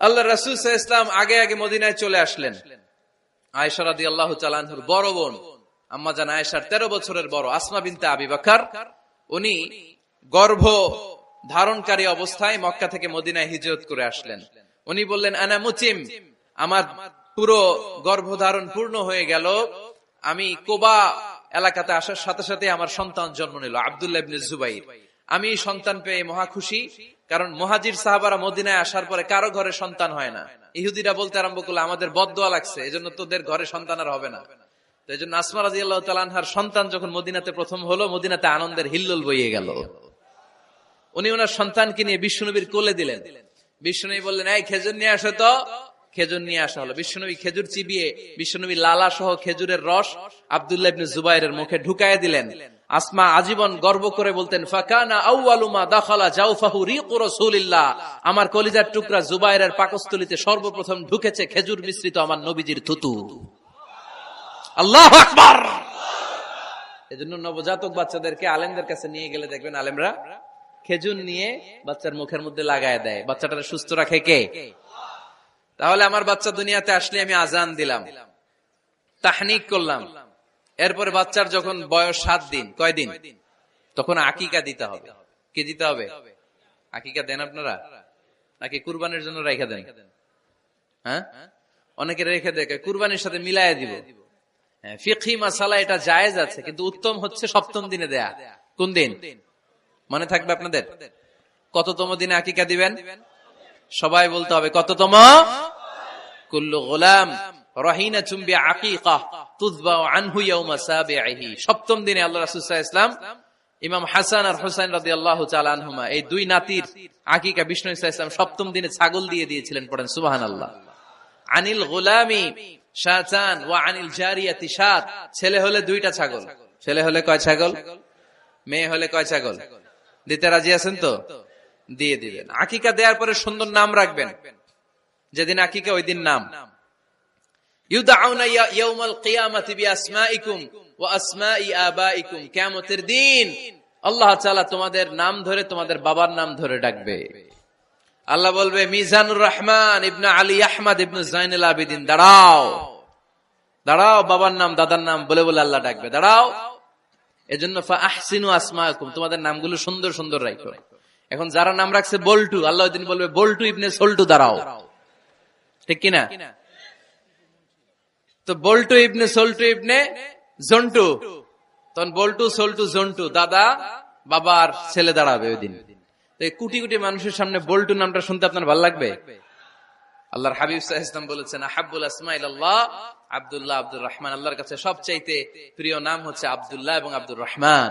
Speaker 1: আল্লাহ রাসূল সাল্লাল্লাহু আলাইহি ওয়াসাল্লাম আগে আগে মদিনায় চলে আসলেন। আয়েশা রাদিয়াল্লাহু তাআলা আনহার বড় বোন, আম্মা জান আয়েশার 13 বছরের বড় আসমা বিনতে আবি বকর, উনি গর্ভ ধারণকারী অবস্থায় মক্কা থেকে মদিনায় হিজরত করে আসলেন। উনি বললেন, আনা মুতিম, আমার পুরো গর্ভধারণ পূর্ণ হয়ে গেল। আমি কোবা এলাকাতে আসার সাথে সাথে আমার সন্তান জন্ম নিল, আব্দুল্লাহ ইবনে জুবাইর। আমি সন্তান পেয়ে মহা খুশি, কারণ মুহাজির সাহাবারা মদিনায় আসার পরে কারো ঘরে সন্তান হয় না। ইহুদিরা বলতে আরম্ভ করলো, আমাদের বদদোয়া লাগছে, এজন্য তোদের ঘরে সন্তান আর হবে না। তো এই জন্য আসমা রাদিয়াল্লাহু তাআলা আনহার সন্তান যখন মদিনাতে প্রথম হলো, মদিনাতে আনন্দের হিল্লোল বইয়ে গেল। উনি ওনার সন্তানকে নিয়ে বিশ্বনবীর কোলে দিলেন। বিশ্বনবী বললেন, এই খেজুর নিয়ে আসো তো। খেজুর নিয়ে আসা হলো। বিশ্বনবী খেজুর চিবিয়ে বিশ্বনবী লালা সহ খেজুরের রস আব্দুল্লাহ ইবনে জুবাইরের মুখে ঢুকায় দিলেন। আসমা আজীবন গর্ব করে বলতেন, ফাকানা আউয়ালু মা দাখালা জাওফাহু রিকু রাসূলিল্লাহ, আমার কলিজার টুকরা জুবাইরের পাকস্থলীতে সর্বপ্রথম ঢুকেছে খেজুর মিশ্রিত আমার নবীজির থুতু। আল্লাহু আকবার। এজন্য নবজাতক বাচ্চাদেরকে আলেমদের কাছে নিয়ে গেলে দেখবেন আলেমরা খেজুর নিয়ে বাচ্চার মুখের মধ্যে লাগায় দেয়। বাচ্চাটাকে সুস্থ রাখে কে? তাহলে আমার বাচ্চা দুনিয়াতে আসলে আমি আজান দিলাম, তাহনিক করলাম, এরপরে বাচ্চার যখন বয়স 7 দিন, কয়দিন, তখন আকিকা দিতে হবে। কি দিতে হবে? আকিকা দেন আপনারা নাকি কুরবানির জন্য রাইখা দেন? হ্যাঁ, অনেকে রেখে দেখে কুরবানির সাথে মিলাইয়া দিব। হ্যাঁ, ফিকহি মাসালা এটা জায়েজ আছে, কিন্তু উত্তম হচ্ছে সপ্তম দিনে দেয়া। কোন দিন মনে থাকবে আপনাদের? কততম দিনে আকিকা দিবেন? সবাই বলতে হবে কততম? কুল্লু গোলাম রাহিনাতুম বিআকিকা তুযবাউ আনহু ইয়াওমা সাবিহি। সপ্তম দিনে আল্লাহ রাসূল সাল্লাল্লাহু আলাইহি ওয়াসাল্লাম ইমাম হাসান আর হুসাইন রাদিয়াল্লাহু তাআলা আনহুমা এই দুই নাতির আকিকা বিষ্ণু সাল্লাল্লাহু আলাইহি ওয়াসাল্লাম সপ্তম দিনে ছাগল দিয়ে দিয়েছিলেন। পড়েন সুবহানাল্লাহ। আনিল গোলামি শাতান ওয়া আনিল জারিয়াতি শাত। ছেলে হলে দুইটা ছাগল। ছেলে হলে কয় ছাগল? মেয়ে হলে কয় ছাগল? দিতে রাজি আছেন তো? দিয়ে দিবেন। আকিকা দেওয়ার পরে সুন্দর নাম রাখবেন। যেদিন আকিকা ওই দিন নাম। ইউদাউনা ইয়াউমাল কিয়ামাতি বিআসমাইকুম ওয়া আসমাই আবাইকুম। কিয়ামতের দিন আল্লাহ তাআলা তোমাদের নাম ধরে তোমাদের বাবার নাম ধরে ডাকবে। আল্লাহ বলবে মিজানুর রহমান ইবনে আলী আহমদ ইবনে জাইনুল আবেদিন, দাঁড়াও দাঁড়াও, বাবার নাম দাদার নাম বলে বলে আল্লাহ ডাকবে, দাঁড়াও। এজন্য ফাআহসিনু আসমাকুম, তোমাদের নামগুলো সুন্দর সুন্দর রাখো। এখন যারা নাম রাখছে বল্টু, আল্লাহ ওই দিন বলবে বল্টু ইবনে সল্টু, দাঁড়াও। ঠিক কিনা? তো বল্টু ইবনে সল্টু ইবনে জন্টু, তখন বল্টু সল্টু জন্টু, দাদা বাবার ছেলে দাঁড়াবে ওই দিন। তো এই কোটি কোটি মানুষের সামনে বল্টু নামটা শুনতে আপনার ভালো লাগবে? আল্লাহর হাবিব সাল্লাল্লাহু আলাইহি ওয়াসাল্লাম বলেছেন আহাব্বুল আসমাই ইলাল্লাহ আব্দুল্লাহ আব্দুর রহমান। আল্লাহর কাছে সবচাইতে প্রিয় নাম হচ্ছে আব্দুল্লাহ এবং আব্দুর রহমান।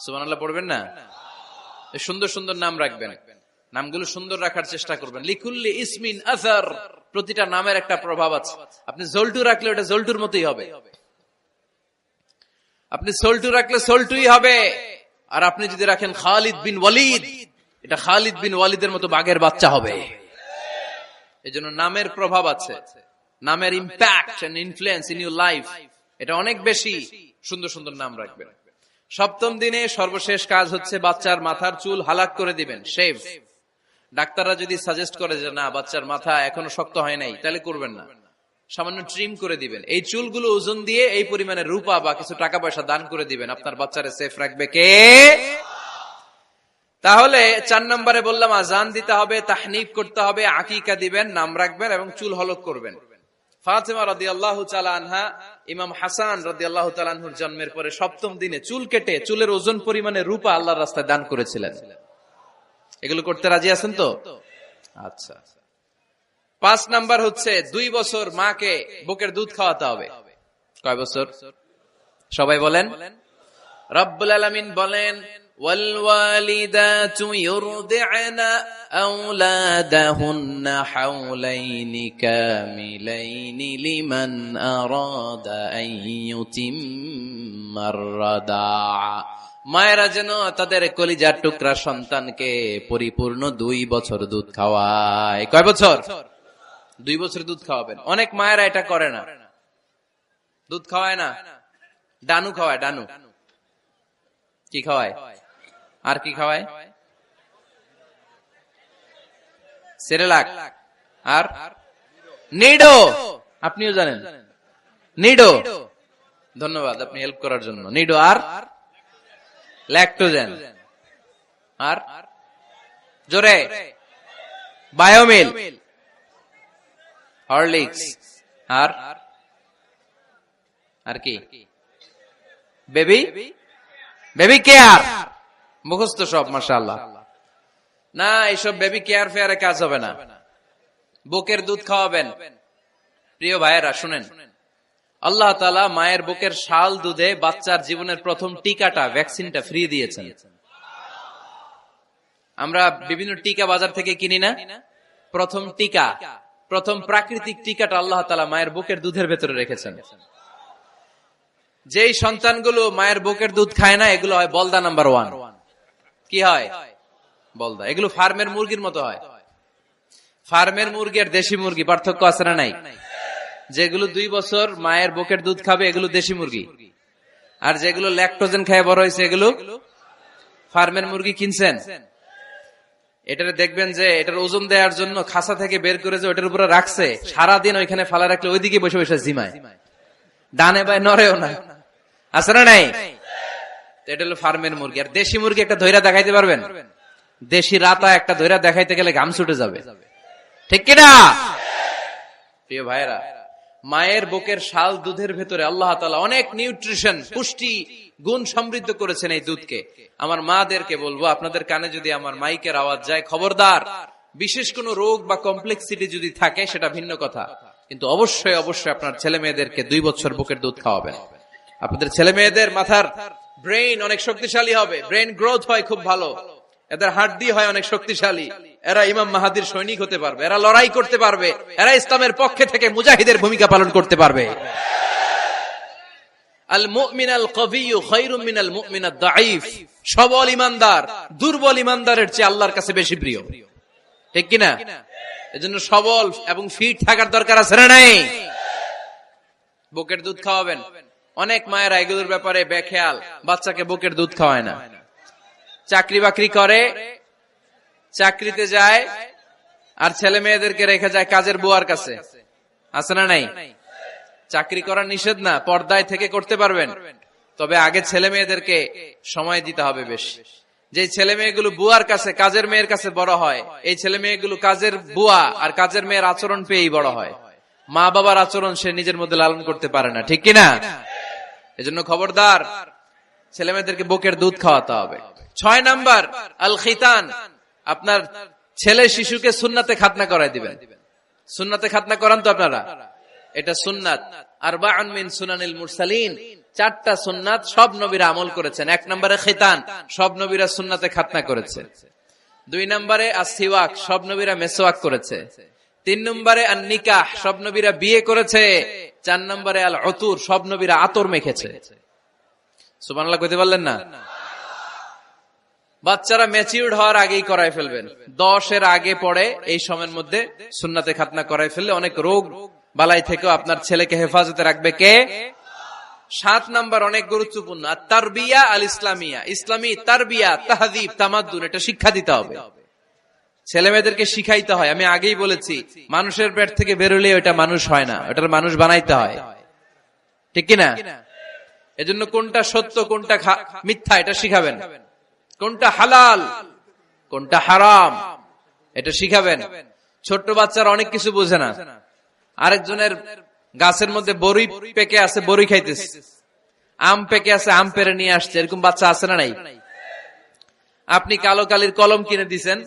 Speaker 1: সুবহানাল্লাহ পড়বেন না? সুন্দর সুন্দর নাম রাখবেন, নামগুলো সুন্দর রাখার চেষ্টা করবেন। লিকুল্লি ইসমিন আসার, প্রতিটা নামের একটা প্রভাব আছে। আপনি জল্টু রাখলে ওটা জল্টুর মতোই হবে, আপনি সল্টু রাখলে সল্টুই হবে। আর আপনি যদি রাখেন খালিদ বিন ওয়ালিদ, এটা খালিদ বিন ওয়ালিদের মতো বাঘের বাচ্চা হবে। এজন্য নামের প্রভাব আছে, নামের impact and influence in your life এটা অনেক বেশি। সুন্দর সুন্দর নাম রাখবেন। সপ্তম দিনে সর্বশেষ কাজ হচ্ছে বাচ্চার মাথার চুল হালাক করে দিবেন, শেভ। ডাক্তাররা যদি সাজেস্ট করে যে না বাচ্চার মাথা এখনো শক্ত হয় নাই, তাহলে করবেন না, সামান্য ট্রিম করে দিবেন। এই চুলগুলো ওজন দিয়ে এই পরিমাণে রূপা বা কিছু টাকা পয়সা দান করে দিবেন। আপনার বাচ্চারে সেফ রাখবে কে? তাহলে 4 নম্বরে বললাম আজান দিতে হবে, তাহনিক করতে হবে, আকিকা দিবেন, নাম রাখবেন এবং চুল হলক করবেন। ফাতেমা রাদিয়াল্লাহু তাআলা আনহা ইমাম হাসান রাদিয়াল্লাহু তাআলা আনহুর জন্মের পরে সপ্তম দিনে চুল কেটে চুলের ওজন পরিমাণে রূপা আল্লাহর রাস্তায় দান করেছিলেন। এগুলো করতে রাজি আছেন তো? আচ্ছা। 5 নাম্বার হচ্ছে 2 বছর মাকে বুকের দুধ খাওয়াতে হবে। কয় বছর? সবাই বলেন। রব্বুল আলামিন বলেন ওয়াল ওয়ালিদাতু ইউরদি'না আওলাদাহুন্না হাওলাইনি কামিলাইনি লিমান আরাদা আন ইউতিম্মার রাদা'a। মায়েরা যেন তাদের কলিজার টুকরা সন্তানকে পরিপূর্ণ 2 বছর দুধ খাওয়ায়। কয় বছর? 2 বছর দুধ খাওয়াবেন। অনেক মায়েরা এটা করে না, দুধ খাওয়ায় না, ডানু খাওয়ায়। ডানু কি খাওয়ায়? আর কি খাওয়ায়? সেরেলাক আর নিডো। আপনিও জানেন নিডো? ধন্যবাদ আপনি হেল্প করার জন্য। নিডো আর ল্যাকটোজেন আর জোরে বায়োমিল, হরলিক্স আর আর কি? Baby care. মুখস্থ সব মাশাআল্লাহ। না, এইসব বেবি কেয়ার ফেয়ারে কাজ হবে না। বুকের দুধ খাওয়াবেন। প্রিয় ভাইয়েরা শুনেন, আল্লাহ তাআলা মায়ের বুকের শাল দুধে বাচ্চার জীবনের প্রথম টিকাটা, ভ্যাকসিনটা ফ্রি দিয়েছেন। আমরা বিভিন্ন টিকা বাজার থেকে কিনি না? প্রথম টিকা, প্রথম প্রাকৃতিক টিকাটা আল্লাহ তাআলা মায়ের বুকের দুধের ভেতরে রেখেছেন। যেই সন্তানগুলো মায়ের বুকের দুধ খায় না, এগুলো হয় বলদা নাম্বার 1। কি হয়? বলদা। এগুলো ফার্মের মুরগির মতো হয়। ফার্মের মুরগি আর দেশি মুরগি পার্থক্য আছে না নাই? যেগুলো 2 বছর মায়ের বুকের দুধ খাবে এগুলো দেশি মুরগি, আর যেগুলো ল্যাকটোজেন খেয়ে বড় হয়েছে এগুলো ফার্মের মুরগি। কিনছেন? এটারে দেখবেন যে এটার ওজন দেওয়ার জন্য খাসা থেকে বের করে যে ওটার উপরে রাখছে, সারাদিন ওইখানে ফালা রাখলে ওইদিকে বসে বসে জিমায়, ডানে বাই নড়েও না। আছে না নাই? এটা হলো ফার্মের মুরগি। আর দেশি মুরগি একটা ধৈরা দেখাইতে পারবেন? দেশি রাতা একটা ধৈরা দেখাইতে গেলে ঘাম ছুটে যাবে, ঠিক কিনা? প্রিয় ভাইরা, মায়ের বুকের শাল দুধের ভেতরে আল্লাহ তাআলা অনেক নিউট্রিশন, পুষ্টি গুণ সমৃদ্ধ করেছেন এই দুধকে। আমার মাদেরকে বলবো, আপনাদের কানে যদি আমার মাইকের আওয়াজ যায়, খবরদার, বিশেষ কোনো রোগ বা কমপ্লেক্সিটি যদি থাকে সেটা ভিন্ন কথা, কিন্তু অবশ্যই অবশ্যই আপনার ছেলে মেয়েদেরকে 2 বছর বুকের দুধ খাওয়াবেন। আপনাদের ছেলে মেয়েদের মাথার ব্রেইন অনেক শক্তিশালী হবে, ব্রেইন গ্রোথ হয় খুব ভালো, এদের হাড্ডি হয় অনেক শক্তিশালী, এরা ইমাম মাহাদির সৈনিক হতে পারবে, এরা লড়াই করতে পারবে, এরা ইসলামের পক্ষে থেকে মুজাহিদের ভূমিকা পালন করতে পারবে। আল মুমিন আল কবিয়্যু খায়রুম মিনাল মুমিন আদ দাঈফ। সবল ইমানদার দুর্বল ইমানদারের চেয়ে আল্লাহর কাছে বেশি প্রিয়, ঠিক কিনা? এজন্য সবল এবং ফিট থাকার দরকার আছে না নাই? বুকের দুধ খাওয়াবেন। অনেক মায়েরা এগুলোর ব্যাপারে বেখেয়াল, বাচ্চাকে বুকের দুধ খাওয়ায় না। চাকরি বাকরি করে, চাকরিতে যায়, আর ছেলে মেয়েদেরকে রেখে যায় কাজের বুয়ার কাছে, আছে না নাই? চাকরি করা নিষেধ না, পর্দায় থেকে করতে পারবেন, তবে আগে ছেলে মেয়েদেরকে সময় দিতে হবে বেশি। যে ছেলে মেয়েগুলো বুয়ার কাছে, কাজের মেয়ের কাছে বড় হয়, এই ছেলে মেয়েগুলো কাজের বুয়া আর কাজের মেয়ের আচরণ পেয়েই বড় হয়। মা বাবার আচরণ সে নিজের মধ্যে লালন করতে পারে না, ঠিক কিনা? এজন্য খবরদার, ছেলে মেয়েদেরকে বুকের দুধ খাওয়াতে হবে। 6 নাম্বার আল খিতান। আপনার ছেলে শিশুকে সুন্নাতে খাতনা করায় দিবেন। সুন্নাতে খাতনা করান তো আপনারা? এটা সুন্নাত। আরবাউন মিন সুনানিল মুরসালিন, 4টা সুন্নাত সব নবীরা আমল করেছেন। 1 নম্বরে খিতান, সব নবীরা সুন্নাতে খাতনা করেছে। 2 নম্বরে আসসিওয়াক, সব নবীরা মেসওয়াক করেছে। 3 নম্বরে আন নিকাহ, সব নবীরা বিয়ে করেছে। 4 নম্বরে আল উতুর, সব নবীরা আতর মেখেছে। সুবহানাল্লাহ কইতে পারলেন না? বাচ্চারা ম্যাচিউরড হওয়ার আগেই করায় ফেলবেন। 10 এর আগে পড়ে এই সময়ের মধ্যে সুন্নাতে খাতনা করায় ফেললে অনেক রোগ বালাই থেকেও আপনার ছেলেকে হেফাজতে রাখবে কে? 7 নাম্বার অনেক গুরুত্বপূর্ণ, তারবিয়া আল ইসলামিয়া। ইসলামী তারবিয়া, তাহযীব, তামাদ্দুন, এটা শিক্ষা দিতে হবে। ছেলে মেয়েদেরকে শিখাইতে হয়। আমি আগেই বলেছি, মানুষের পেট থেকে বেরোলে ওটা মানুষ হয় না, ওটার মানুষ বানাইতে হয়, ঠিক কিনা? এজন্য কোনটা সত্য কোনটা মিথ্যা এটা শিখাবেন, কোনটা হালাল কোনটা হারাম এটা শিখাবেন। ছোট্ট বাচ্চারা অনেক কিছু বোঝে না। আরেকজনের গাছের মধ্যে বড়ি পেকে আছে, বড়ি খাইতেছে, আম পেকে আছে, আম পেরে নিয়ে আসছে, এরকম বাচ্চা আছে না নাই? আপনি কালো কালির কলম কিনে দিছেন,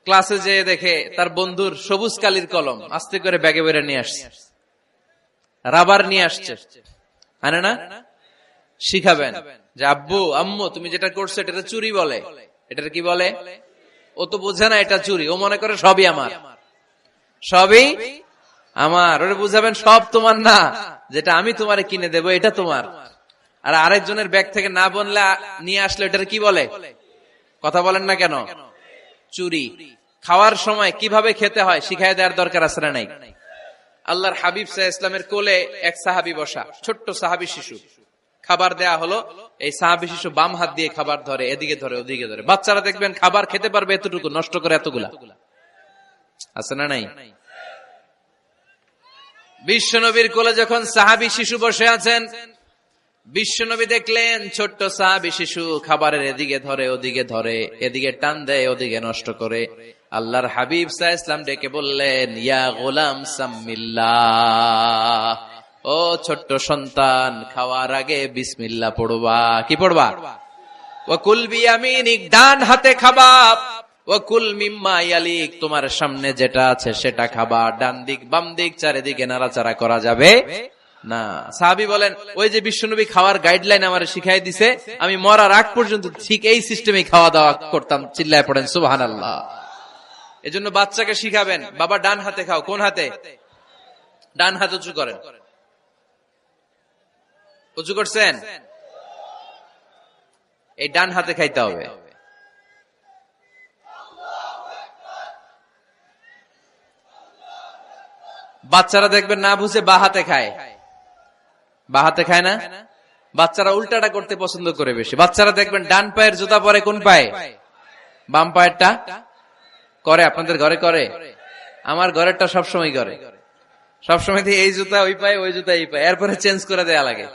Speaker 1: ক্লাসে যেয়ে দেখে তার বন্ধুর সবুজ কালির কলম আস্তে করে ব্যাগে বেরে নিয়ে আসছে, রাবার নিয়ে আসছে, আনে না? শিখাবেন যে আব্বু আম্মু তুমি যেটা করছো এটা চুরি বলে, এটা কি বলে? ও তো বোঝে না এটা চুরি, ও মনে করে সবই আমার, সবই আমার। ওরে বুঝাবেন সব তোমার না, যেটা আমি তোমারে কিনে দেবো এটা তোমার। আর আরেকজনের ব্যাগ থেকে না বললে নিয়ে আসলে এটার কি বলে? কথা বলেন না কেন? চুরি। খাওয়ার সময় কিভাবে খেতে হয় শিখাই দেওয়ার দরকার আছে না নাই? আল্লাহর হাবিব সাল্লাল্লাহু আলাইহি ওয়াসাল্লামের কোলে এক সাহাবী বসা, ছোট্ট সাহাবী শিশু, খাবার দেয়া হলো। এই সাহাবী শিশু বাম হাত দিয়ে খাবার ধরে, এদিকে ধরে ওদিকে ধরে। বাচ্চারা দেখবেন খাবার খেতে পারবে এতটুকু, নষ্ট করে এতগুলা, আছে না নাই? বিশ্বনবীর কোলে যখন সাহাবী শিশু বসে আছেন, বিশ্বনবী দেখলেন ছোট্ট সাহাবী শিশু খাবারের এদিকে ধরে ওদিকে ধরে, এদিকে টান দেয় ওদিকে নষ্ট করে। আল্লাহর হাবিব সাল্লাল্লাহু আলাইহি ওয়াসাল্লাম ডেকে বললেন, ইয়া গোলাম সাম্মিল্লাহ, ও ছোট্ট সন্তান, খাওয়ার আগে বিসমিল্লাহ পড়বা। কি পড়বা? ওয়া কুল বিয়ামিনিক, ডান হাতে খাবা। ওয়া কুল মিম্মা ইয়ালিক, তোমার সামনে যেটা আছে সেটা খাবা। ডান দিক বাম দিক চারিদিকে নাড়াচাড়া করা যাবে না। সাহাবী বলেন, ওই যে বিশ্বনবী খাওয়ার গাইডলাইন আমারে শিখাই দিছে, আমি মরার আগ পর্যন্ত ঠিক এই সিস্টেমে খাওয়া দাওয়া করতাম। চিল্লায় পড়েন সুবহানাল্লাহ। এজন্য বাচ্চাকে শিখাবেন, বাবা ডান হাতে খাও। কোন হাতে? ডান হাত উঁচু করেন। উঁচু করছেন? এই ডান হাতে খাইতে হবে। বাচ্চারা দেখবেন না বুঝে বা হাতে খায়, বা হাতে খায় না। বাচ্চারা উল্টাটা করতে পছন্দ করে বেশি। বাচ্চারা দেখবেন ডান পায়ের জুতা পরে কোন পায়ে? বাম পায়েরটা করে। আপনাদের ঘরে করে? আমার ঘরেরটা সবসময় করে। সবসময় এই জুতা ওই পায়ে, ওই জুতা এই পায়ে, এরপরে চেঞ্জ করে দেয়া লাগে।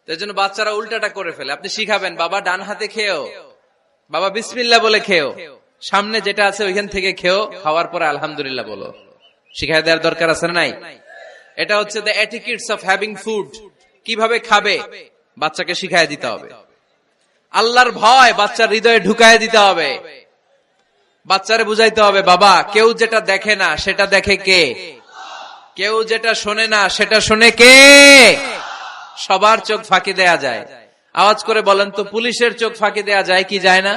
Speaker 1: তাই জন্য বাচ্চারা উল্টাটা করে ফেলে। আপনি শিখাবেন, বাবা ডান হাতে খেও, বাবা বিসমিল্লাহ বলে খেও, সামনে যেটা আছে ওইখান থেকে খেও, খাওয়ার পরে আলহামদুলিল্লাহ বলো। শিখায় দেওয়ার দরকার আছে না নাই? এটা হচ্ছে the etiquettes of having food, কিভাবে খাবে বাচ্চাকে শিখায় দিতে হবে। আল্লাহর ভয় বাচ্চার হৃদয়ে ঢুকায় দিতে হবে। বাচ্চারে বুঝাইতে হবে, বাবা কেউ যেটা দেখে না সেটা দেখে কে, কেউ যেটা শোনে না সেটা শোনে কে। সবার চোখ ফাঁকি দেয়া যায়। আওয়াজ করে বলেন তো, পুলিশের চোখ ফাঁকি দেয়া যায় কি যায় না?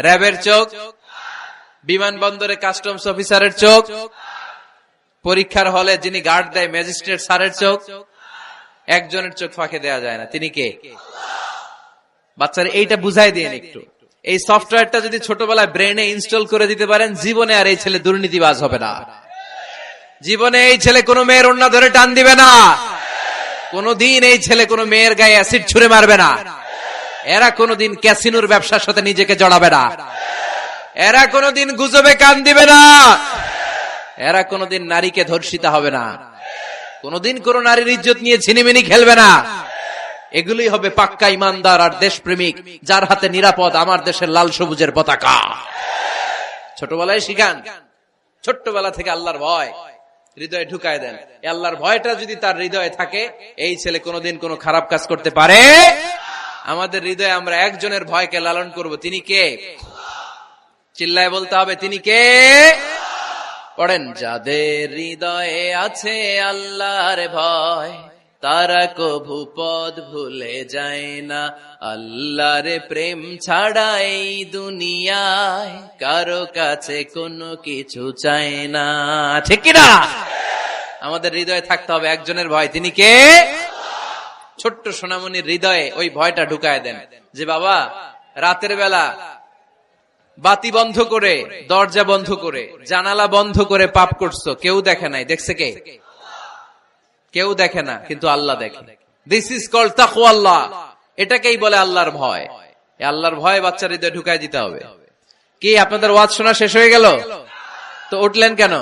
Speaker 1: র্যাবের চোখ, বিমানবন্দরে কাস্টমস অফিসারের চোখ, পরীক্ষার হলে যিনি গার্ড দেয় ম্যাজিস্ট্রেট স্যারের চোখ, একজনের চোখ ফাঁকি দেয়া যায় না, তিনি কে? বাচ্চারা এইটা বুঝাই দিন একটু। এই সফটওয়্যারটা যদি ছোটবেলায় ব্রেনে ইনস্টল করে দিতে পারেন, জীবনে আর এই ছেলে দুর্নীতিবাজ হবে না। জীবনে এই ছেলে কোনো মেয়ের ওড়না ধরে টান দিবে না। কোনদিন এই ছেলে কোনো মেয়ের গায়ে অ্যাসিড ছুঁড়ে মারবে না। এরা কোনদিন ক্যাসিনোর ব্যবসার সাথে নিজেকে জড়াবে না। এরা কোনদিন গুজবে কান দিবে না। এরা কোনদিন নারীকে ধর্ষিতা হবে না। কোনদিন কোন নারীর ইজ্জত নিয়ে ছিনিমিনি খেলবে না। এগুলি হবে পাক্কা ইমানদার আর দেশপ্রেমিক, যার হাতে নিরাপদ আমার দেশের লাল সবুজের পতাকা। ছোটবেলায় শিখান, ছোট্টবেলা থেকে আল্লাহর ভয় হৃদয়ে ঢুকায় দেন। আল্লাহর ভয়টা যদি তার হৃদয়ে থাকে, এই ছেলে কোনোদিন কোনো খারাপ কাজ করতে পারে। আমাদের হৃদয়ে আমরা একজনের ভয়কে লালন করব, তিনি কে? চিল্লায় বলতে হবে, তিনি কে? পড়েন, যাদের হৃদয়ে আছে আল্লাহর ভয়, তারা কভু পথ ভুলে যায় না। আল্লাহর প্রেম ছাড়া এই দুনিয়ায় কারো কাছে কোনো কিছু চায় না। ঠিক কিনা? আমাদের হৃদয়ে থাকতে হবে একজনের ভয়, তিনি কে? ছোট্ট সোনামণির হৃদয়ে ওই ভয়টা ঢুকায় দেন যে বাবা রাতের বেলা বাতি বন্ধ করে, দরজা বন্ধ করে, জানালা বন্ধ করে পাপ করছো, কেউ দেখে নাই, দেখছে কে? কেউ দেখে না, কিন্তু আল্লাহ দেখে। দিস ইজ কল্ড তাকওয়াল্লাহ। এটাকেই বলে আল্লাহর ভয়। এই আল্লাহর ভয় বাচ্চার হৃদয়ে ঢুকায় দিতে হবে। কি আপনাদের ওয়াজ শোনা শেষ হয়ে গেল? তো উঠলেন কেন?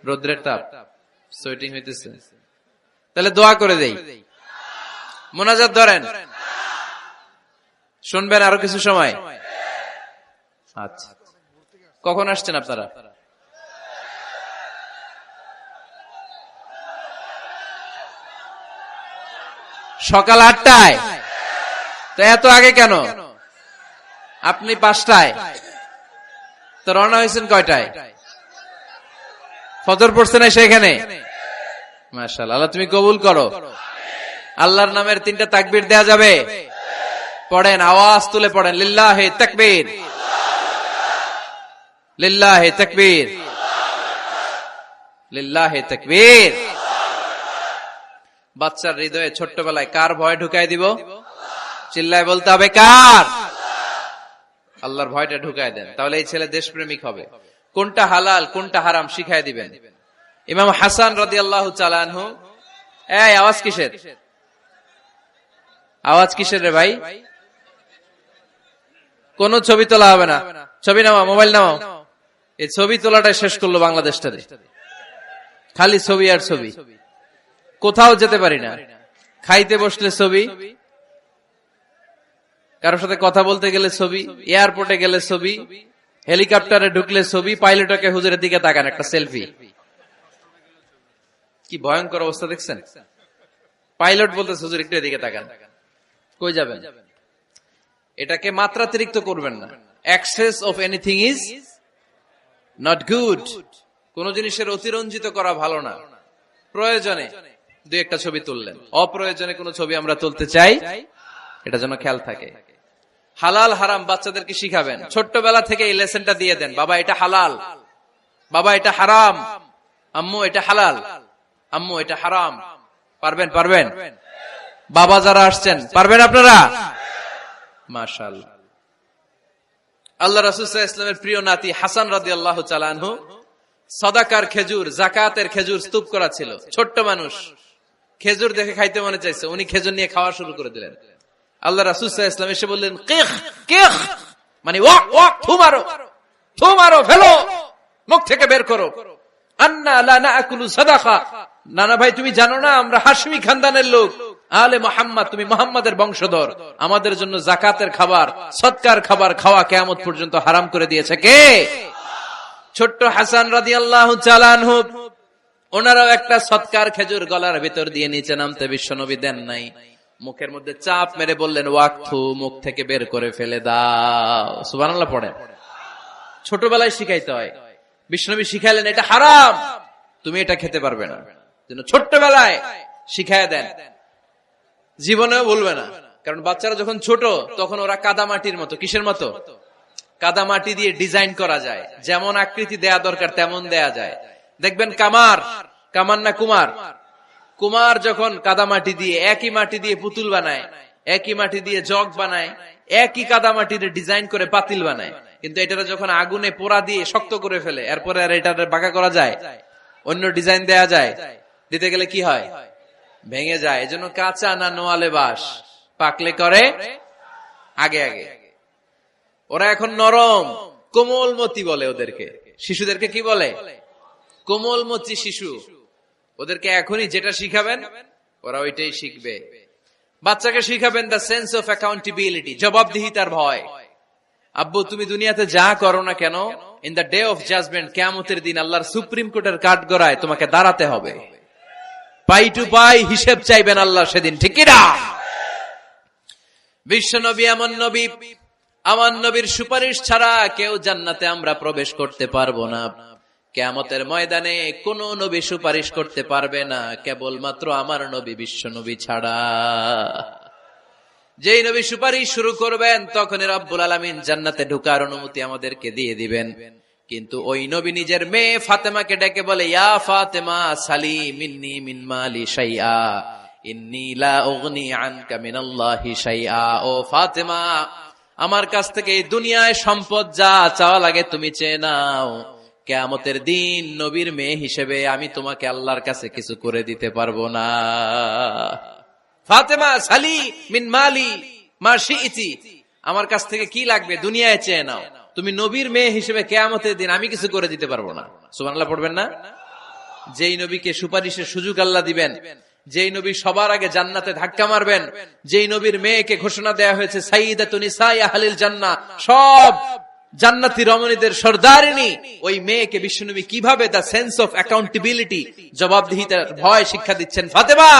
Speaker 1: রৌদ্রের তাপ, সোয়েটিং হইতেছে। তাহলে দোয়া করে দেই, মোনাজাত ধরেন, শুনবেন আরো কিছু সময়। আচ্ছা, কখন আসছেন আপনারা? সকাল 8টায়। তো এত আগে কেন? আপনি 5টায়, তো রওনা হয়েছেন কয়টায়? ফজর পড়ছে না সেখানে? মাশাআল্লাহ, আল্লাহ তুমি কবুল করো। আল্লাহর নামের 3টা তাকবীর দেয়া যাবে? পড়েন, আওয়াজ তুলে পড়েন, লিল্লাহি তাকবীর, লিল্লাহি তাকবীর, লিল্লাহি তাকবীর। বাচ্চার হৃদয়ে ছোট্টবেলায় কার ভয় ঢুকায় দিব? চিল্লায় বলতে হবে, কার? আল্লাহর ভয়টা ঢুকায় দেন, তাহলে এই ছেলে দেশপ্রেমিক হবে। কোনটা হালাল কোনটা হারাম শিখায় দিবেন। ইমাম হাসান রাদিয়াল্লাহু তাআলা আনহু, এই আওয়াজ কিসের? আওয়াজ কিসের রে ভাই? কোন ছবি তোলা হবে না। ছবি নামাও, মোবাইল নামাও। এই ছবি তোলাটা শেষ করলো বাংলাদেশটারে। খালি ছবি আর ছবি, কোথাও যেতে পারি না। খাইতে বসলে ছবি, কারোর সাথে কথা বলতে গেলে ছবি, এয়ারপোর্টে গেলে ছবি, হেলিকপ্টারে ঢুকলে ছবি, পাইলটকে হুজুরের দিকে তাকান, একটা সেলফি। কি ভয়ঙ্কর অবস্থা দেখছেন? পাইলট বলতেছে হুজুর একটু এদিকে তাকান। কই যাবেন? এটাকে মাত্রাতিরিক্ত করবেন না। Access of anything is not good. কোন জিনিসের অতিরঞ্জিত করা ভালো না। প্রয়োজনে 2-1টা ছবি তুললেন, অপ্রয়োজনে কোন ছবি আমরা তুলতে চাই, এটা যেন খেয়াল থাকে। হালাল হারাম বাচ্চাদেরকে শিখাবেন, ছোট্টবেলা থেকে এই লেসনটা দিয়ে দেন। বাবা এটা হালাল, বাবা এটা হারাম, আম্মু এটা হালাল, আম্মু এটা হারাম। পারবেন? পারবেন? বাবা যারা আসছেন পারবেন আপনারা? মাশাআল্লাহ। আল্লাহ রাসূল সাল্লাল্লাহু আলাইহি ওয়াসাল্লামের প্রিয় নাতি হাসান রাদিয়াল্লাহু তাআলা আনহু সাদাকার খেজুর, যাকাতের খেজুর স্তূপ করা ছিল। ছোট্ট মানুষ, খেজুর দেখে খাইতে মনে চাইছে, উনি খেজুর নিয়ে খাওয়া শুরু করে দিলেন। আল্লাহ রাসূল সাল্লাল্লাহু আলাইহি ওয়াসাল্লাম এসে বললেন, কিখ কিখ, মানে ওয়াক ওয়াক, থু মারো, থু মারো, ফেলো, মুখ থেকে বের করো। আন্না লা নাকুলু সাদাকা, নানা ভাই তুমি জানো না আমরা হাশমি খানদানের লোক, আলে মুহাম্মদ, তুমি মুহাম্মাদের বংশধর, আমাদের জন্য যাকাতের খাবার, সদকার খাবার খাওয়া কিয়ামত পর্যন্ত হারাম করে দিয়েছে কে? ছোট্ট হাসান রাদিয়াল্লাহু তাআলা আনহু, ওনারাও একটা সৎকার খেজুর গলার ভিতর দিয়ে নিচে নামতে বিশ্বনবী দেন নাই। মুখের মধ্যে চাপ মেরে বললেন, ওয়াক্থু, মুখ থেকে বের করে ফেলে দাও। সুবহানাল্লাহ পড়েন। ছোটবেলায় শিখাইতে হয়। বিশ্বনবী শিখাইলেন এটা হারাম, তুমি এটা খেতে পারবে না, যেন ছোট্টবেলায় শিখায় দেন, জীবনেও বলবে না। কারণ বাচ্চারা যখন ছোট তখন ওরা কাদামাটির মতো। কিসের মতো? কাদামাটি দিয়ে ডিজাইন করা যায়, যেমন আকৃতি দেয়া দরকার তেমন দেয়া যায়। দেখবেন কামার না কুমার যখন কাদামাটি দিয়ে, একই মাটি দিয়ে পুতুল বানায়, একই মাটি দিয়ে জগ বানায়, একই কাদামাটি দিয়ে ডিজাইন করে পাতিল বানায়, কিন্তু এটা যখন আগুনে পোড়া দিয়ে শক্ত করে ফেলে, এরপরে আর এটা বাঁকা করা যায়, অন্য ডিজাইন দেয়া যায়, দিতে গেলে কি হয়? ভেঙে যায়। এজন্য কাঁচা না নোয়ালে বাস, পাকলে করে আগে আগে। ওরা এখন নরম, কোমলমতি বলে ওদেরকে। শিশুদেরকে কি বলে? কোমলমতি শিশু। ওদেরকে এখনই যেটা শিখাবেন ওরা ওইটাই শিখবে। বাচ্চাকে শিখাবেন দ্য সেন্স অফ অ্যাকাউন্টেবিলিটি, জবাবদিহিতার ভয়। আব্বু, তুমি দুনিয়াতে যা করো না কেন, in the day of judgement, কিয়ামতের দিন আল্লাহর সুপ্রিম কোর্টের কাঠগড়ায় তোমাকে দাঁড়াতে হবে। পাই টু পাই হিসেব চাইবেন আল্লাহ সেদিন, ঠিক কি না? বিশ্ব নবী এমন নবী, আমার নবীর সুপারিশ ছাড়া কেউ জান্নাতে আমরা প্রবেশ করতে পারবো না। কিয়ামতের ময়দানে কোন নবী সুপারিশ করতে পারবে না, কেবলমাত্র আমার নবী বিশ্ব নবী ছাড়া। যেই নবী সুপারিশ শুরু করবেন তখনই রব্বুল আলামিন জান্নাতে ঢোকার অনুমতি আমাদেরকে দিয়ে দিবেন। কিন্তু ওই নবী নিজের মেয়ে ফাতেমাকে ডেকে বলে, ইয়া ফাতেমা সালি মিন্নি মিন মালি শাইআ ইন্নী লা উগনি আনকা মিনাল্লাহি শাইআ। ও ফাতেমা, আমার কাছ থেকে এই দুনিয়ায় সম্পদ যা চাওয়া লাগে তুমি চেয়ে নাও, কিয়ামতের দিন নবীর মেয়ে হিসেবে আমি তোমাকে আল্লাহর কাছে কিছু করে দিতে পারবো না। ফাতেমা সালি মিন মালি মা শিইতি, আমার কাছ থেকে কি লাগবে দুনিয়ায় চেয়ে নাও, তুমি নবীর মেয়ে হিসেবে কিয়ামতের দিন আমি কিছু করে দিতে পারবো না। সুবহানাল্লাহ পড়বেন না? যেই নবীকে সুপারিশের সুযোগ আল্লাহ দিবেন, যেই নবী সবার আগে জান্নাতে ধাক্কা মারবেন, যেই নবীর মেয়েকে ঘোষণা দেয়া হয়েছে সাইয়্যিদাতুন নিসাই আহলিল জান্নাহ, সব জান্নাতি রমণীদের সর্দারিনী, ওই মেয়েকে বিশ্বনবী কিভাবে দ্য সেন্স অফ অ্যাকাউন্টেবিলিটি, জবাবদিহিতার ভয় শিক্ষা দিচ্ছেন। ফাতেমা,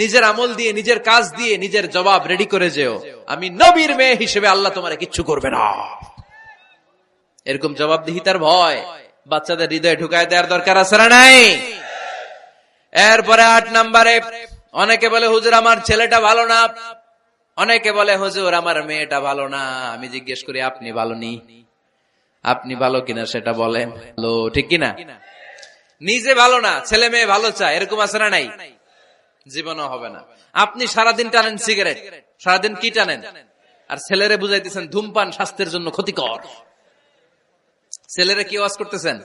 Speaker 1: নিজের আমল দিয়ে, নিজের কাজ দিয়ে নিজের জবাব রেডি করে যেও, আমি নবীর মেয়ে হিসেবে আল্লাহ তোমারে কিচ্ছু করবে না। এরকম জবাবদিহিতার ভয় বাচ্চাদের হৃদয়ে ঢুকায় দেওয়ার দরকার আছে না নাই? এরপরে 8 নম্বরে, অনেকে বলে হুজুর আমার ছেলেটা ভালো না, অনেকে বলে হুজুর আমার মেয়েটা ভালো না। আমি জিজ্ঞেস করি আপনি ভালো নি? আপনি ভালো কিনা সেটা বলেন। ভালো, ঠিক কিনা? নিজে ভালো না, ছেলে মেয়ে ভালো চায়, এরকম আছে না নাই? জীবনও হবে না। আপনি সারাদিন টানেন সিগারেট, সারাদিন কি টানেন, আর ছেলেরে বুঝাইতেছেন ধূমপান স্বাস্থ্যের জন্য ক্ষতিকর। ছেলেরে কি ওয়াজ করতেছেন?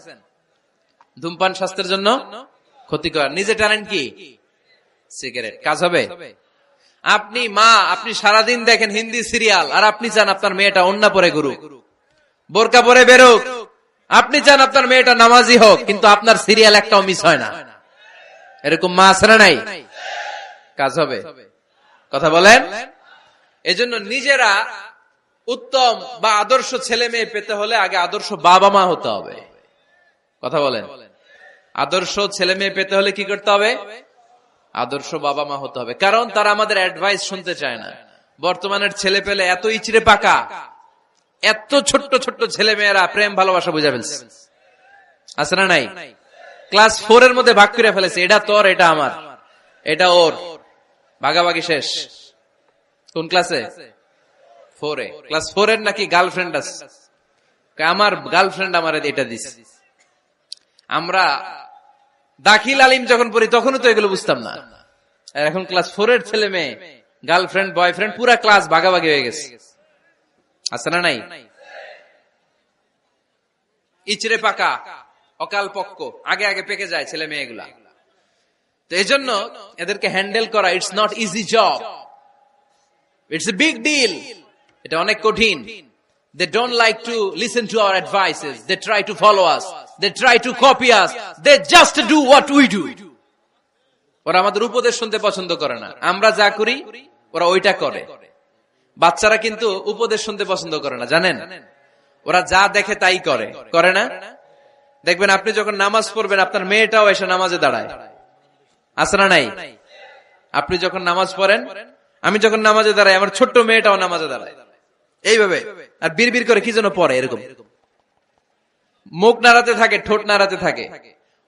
Speaker 1: ধূমপান স্বাস্থ্যের জন্য ক্ষতিকর। নিজে টানেন কি? সিগারেট। কাজ হবে? আপনি মা, আপনি সারাদিন দেখেন হিন্দি সিরিয়াল, আর আপনি চান আপনার মেয়েটা ওন্না পরে ঘুরুক, বোরকা পরে বেরোক, আপনি চান আপনার মেয়েটা নামাজি হোক, কিন্তু আপনার সিরিয়াল একটাও মিস হয় না। এরকম মা আছে না নাই? কাজ হবে? কথা বলেন। এজন্য নিজেরা উত্তম বা আদর্শ ছেলে মেয়ে পেতে হলে আগে আদর্শ বাবা মা হতে হবে। কথা বলেন। আদর্শ ছেলে মেয়ে পেতে হলে কি করতে হবে? আদর্শ বাবা মা হতে হবে। কারণ তারা আমাদের অ্যাডভাইস শুনতে চায় না। বর্তমানের ছেলে পেলে এত ইচড়ে পাকা, এত ছোট্ট ছোট্ট ছেলে মেয়েরা প্রেম ভালোবাসা বুঝা ফেলছে, আছে না নাই? ক্লাস 4 এর মধ্যে ভাগ করে ফেলেছে, এটা তোর, এটা আমার, এটা ওর, ভাগাভাগি শেষ। কোন ক্লাসে? 4 এ। ক্লাস 4 এর নাকি গার্লফ্রেন্ড আছে, আমার গার্লফ্রেন্ড আমার এটা দিছে। আমরা দাখিল আলিম যখন পড়ি তখনও তো এগুলো বুঝতাম না। এখন ক্লাস 4 এর ছেলে মেয়ে গার্লফ্রেন্ড বয়ফ্রেন্ড পুরা ক্লাস ভাগাভাগি হয়ে গেছে, আছে না নাই? ইচড়ে পাকা, অকাল পক্ক, আগে আগে পেকে যায় ছেলে মেয়েগুলা। তো এই জন্য এদেরকে হ্যান্ডেল করা, it's not easy job, it's a big deal. এটা অনেক কঠিন। They don't like to listen to our advices. They try to follow us. They try to copy us. They just do what we do. ওরা আমাদের উপদেশ শুনতে পছন্দ করে না। আমরা যা করি ওরা ওইটা করে। বাচ্চারা কিন্তু উপদেশ শুনতে পছন্দ করে না, জানেন? ওরা যা দেখে তাই করে, করে না? দেখবেন আপনি যখন নামাজ পড়বেন আপনার মেয়েটাও এসে নামাজে দাঁড়ায়, আছে না নাই? আপনি যখন নামাজ পড়েন, আমি যখন নামাজে দাঁড়াই, আমার ছোট্ট মেয়েটাও নামাজে দাঁড়ায় এইভাবে, আর বিড়বিড় করে কি যেন পড়ে, এরকম মুখ নাড়াতে থাকে, ঠোঁট নাড়াতে থাকে।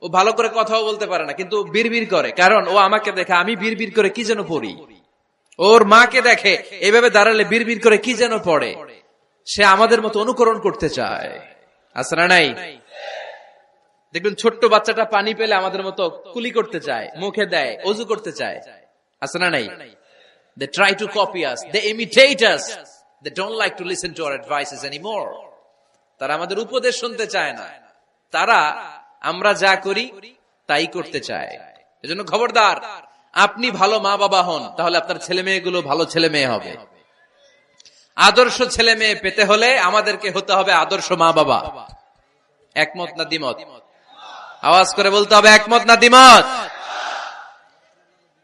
Speaker 1: ও ভালো করে কথাও বলতে পারে না, কিন্তু বিড়বিড় করে, কারণ ও আমাকে দেখে আমি বিড়বিড় করে কি যেন পড়ি। ওর মাকে দেখে এইভাবে দাঁড়ালে বিড়বিড় করে কি যেন পড়ে। সে আমাদের মতো অনুকরণ করতে চায়, আছে না নাই? দেখবেন ছোট্ট বাচ্চাটা পানি পেলে আমাদের মতো কুলি করতে চায়, মুখে দেয়, অজু করতে চায়, আছে না নাই? They try to copy us, they imitate us, they don't like to listen to our advices anymore. তারা আমাদের উপদেশ শুনতে চায় না, তারা আমরা যা করি তাই করতে চায়। এজন্য খবরদার, আপনি ভালো মা বাবা হন, তাহলে আপনার ছেলে মেয়েগুলো ভালো ছেলে মেয়ে হবে। আদর্শ ছেলে মেয়ে পেতে হলে আমাদেরকে হতে হবে আদর্শ মা বাবা। একমত না দ্বিমত? আওয়াজ করে বলতে হবে, একমত না দ্বিমত?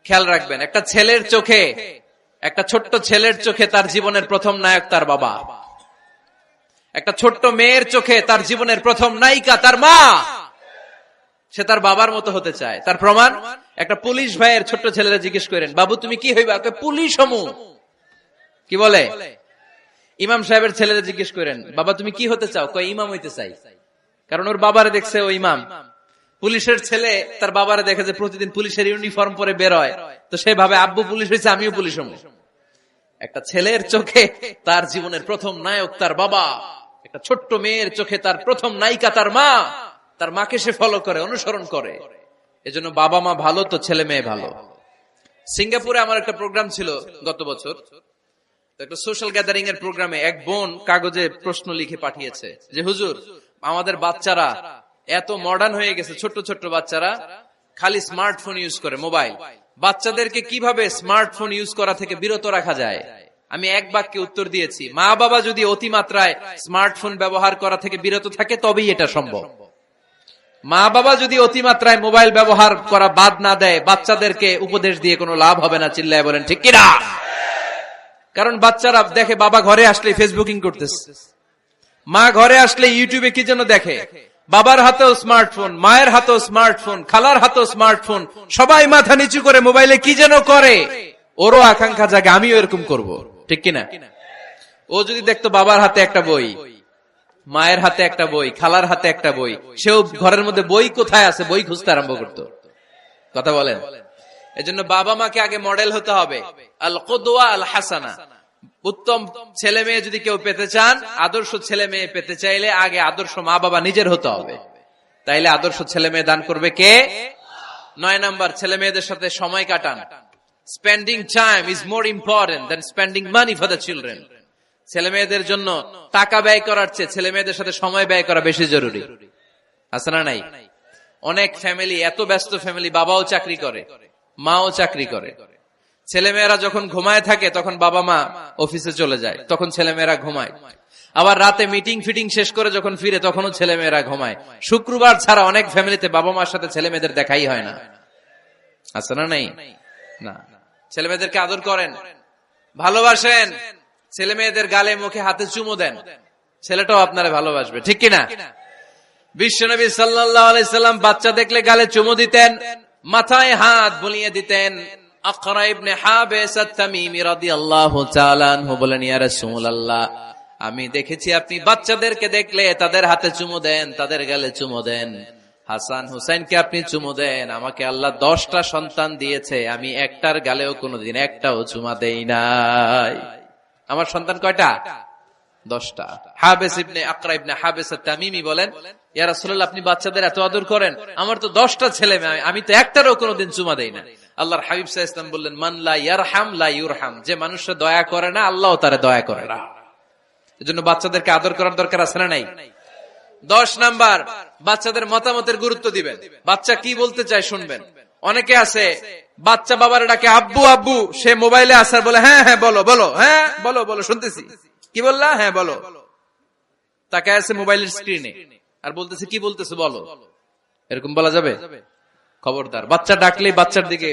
Speaker 1: খেয়াল রাখবেন, একটা ছেলের চোখে, একটা ছোট্ট ছেলের চোখে তার জীবনের প্রথম নায়ক তার বাবা। একটা ছোট্ট মেয়ের চোখে তার জীবনের প্রথম নায়িকা তার মা। সে তার বাবার মতো হতে চায়। তার প্রমাণ, একটা পুলিশ ভাইয়ের ছোট্ট ছেলেরা জিজ্ঞেস করেন, বাবু তুমি কি হইবা? পুলিশ হমু। কি বলে? ইমাম সাহেবের ছেলেরা জিজ্ঞেস করেন, বাবা তুমি কি হতে চাও? কয় ইমাম হইতে চাই। কারণ ওর বাবারে দেখছে ও ইমাম। পুলিশের ছেলে তার বাবারে দেখে যে প্রতিদিন পুলিশের ইউনিফর্ম পরে বের হয়, তো সে ভাবে আব্বু পুলিশ হয়েছে, আমিও পুলিশ হমু। একটা ছেলের চোখে তার জীবনের প্রথম নায়ক তার বাবা, একটা ছোট্ট মেয়ের চোখে তার প্রথম নায়িকা তার মা। তার মাকে সে ফলো করে, অনুসরণ করে। এজন্য বাবা মা ভালো তো ছেলে মেয়ে ভালো। সিঙ্গাপুরে আমার একটা প্রোগ্রাম ছিল গত বছর, একটা সোশ্যাল গ্যাদারিং এর প্রোগ্রামে এক বোন কাগজে প্রশ্ন লিখে পাঠিয়েছে যে হুজুর, আমাদের বাচ্চারা এত মডার্ন হয়ে গেছে, ছোট্ট ছোট্ট বাচ্চারা খালি স্মার্টফোন ইউজ করে, মোবাইল। বাচ্চাদেরকে কিভাবে স্মার্টফোন ইউজ করা থেকে বিরত রাখা যায়? আমি এক বাক্যে উত্তর দিয়েছি, মা বাবা যদি অতিমাত্রায় স্মার্টফোন ব্যবহার করা থেকে বিরত থাকে তবেই এটা সম্ভব। মা বাবা যদি অতিমাত্রায় মোবাইল ব্যবহার করা বাদ না দেয়, বাচ্চাদেরকে উপদেশ দিয়ে কোনো লাভ হবে না। চিল্লায় বলেন ঠিক কিনা? কারণ বাচ্চারা দেখে বাবা ঘরে আসলে ফেসবুকিং করতেছে, মা ঘরে আসলে ইউটিউবে কি যেন দেখে। বাবার হাতেও স্মার্টফোন, মায়ের হাতেও স্মার্টফোন, খালার হাতেও স্মার্টফোন, সবাই মাথা নিচু করে মোবাইলে কি যেন করে। ওরও আকাঙ্ক্ষা জাগে আমিও এরকম করব, ঠিক কিনা? ও যদি দেখতো বাবার হাতে একটা বই, মায়ের হাতে একটা বই, খালার হাতে একটা বই, সেও ঘরের মধ্যে বই কোথায় আছে বই খুঁজতে আরম্ভ করতো। কথা বলেন? এজন্য বাবা মাকে আগে মডেল হতে হবে, আল কুদওয়া আল হাসানা। উত্তম ছেলে মেয়ে যদি কেউ পেতে চান, আদর্শ ছেলে মেয়ে পেতে চাইলে আগে আদর্শ মা বাবা নিজের হতে হবে। তাইলে আদর্শ ছেলে মেয়ে দান করবে কে? 9 নাম্বার, ছেলে মেয়েদের সাথে সময় কাটান। Spending time is more important than spending money for the children. ছেলে মেয়েদের জন্য টাকা ব্যয় করার চেয়ে ছেলে মেয়েদের সাথে সময় ব্যয় করা বেশি জরুরি, আছে না নাই? অনেক ফ্যামিলি, এত ব্যস্ত ফ্যামিলি, বাবাও চাকরি করে, মাও চাকরি করে। ছেলেমেয়েরা যখন ঘুমায় থাকে তখন বাবা মা অফিসে চলে যায়, তখন ছেলেমেয়েরা ঘুমায়। আবার রাতে মিটিং ফিটিং শেষ করে যখন ফিরে তখনও ছেলেমেয়েরা ঘুমায়। শুক্রবার ছাড়া অনেক ফ্যামিলিতে বাবা মার সাথে ছেলে মেয়েদের দেখাই হয় না, আছে না নাই? না। ছেলে মেয়েদেরকে আদর করেন, ভালোবাসেন, ছেলে মেয়েদের গালে মুখে হাতে চুমো দেন, ছেলেটাও আপনারা ভালোবাসবে, ঠিক কিনা? বিশ্বনবী সাল্লাল্লাহু আলাইহি সাল্লাম বাচ্চা দেখলে গালে চুমো দিতেন, মাথায় হাত বুলিয়ে দিতেন। আকরা ইবনে হাবিস আত-তামিমি রাদিয়াল্লাহু তাআলা আনহু বলেন, ইয়া রাসূলুল্লাহ, আমি দেখেছি আপনি বাচ্চাদেরকে দেখলে তাদের হাতে চুমো দেন, তাদের গালে চুমো দেন। হাসান হুসাইনকে আপনি চুমো দেন। আমাকে আল্লাহ 10টা সন্তান দিয়েছে, আমি একটার গালেও কোনোদিন একটাও চুমা দেই নাই। আমার সন্তান কয়টা? 10টা। হাবিস ইবনে আকরা ইবনে হাবিস আত-তামিমি বলেন, ইয়া রাসূলুল্লাহ, আপনি বাচ্চাদের এত আদর করেন, আমার তো 10টা ছেলে মেয়ে, আমি তো একটারও কোনোদিন চুমা দেই না। আল্লাহর হাবিব সাল্লাল্লাহু আলাইহি ওয়াসাল্লাম বললেন, মান লা ইয়ারহাম লা ইউরহাম। যে মানুষরা দয়া করে না, আল্লাহও তারে দয়া করে না। এজন্য বাচ্চাদেরকে আদর করার দরকার আছে না নাই? 10 নাম্বার, বাচ্চাদের মতামতের গুরুত্ব দিবেন। বাচ্চা কি বলতে চায় শুনবেন। অনেকে আছে বাচ্চা বাবারে ডাকে আব্বু আব্বু, সে মোবাইলে আসার বলে হ্যাঁ হ্যাঁ বলো বলো, হ্যাঁ বলো বলো শুনতেছি, কি বললা, হ্যাঁ বলো। তাকে আছে মোবাইলের স্ক্রিনে আর বলতেছে কি বলতেছে বলো, এরকম বলা যাবে? খবরদার, বাচ্চা ডাকলে বাচ্চার দিকে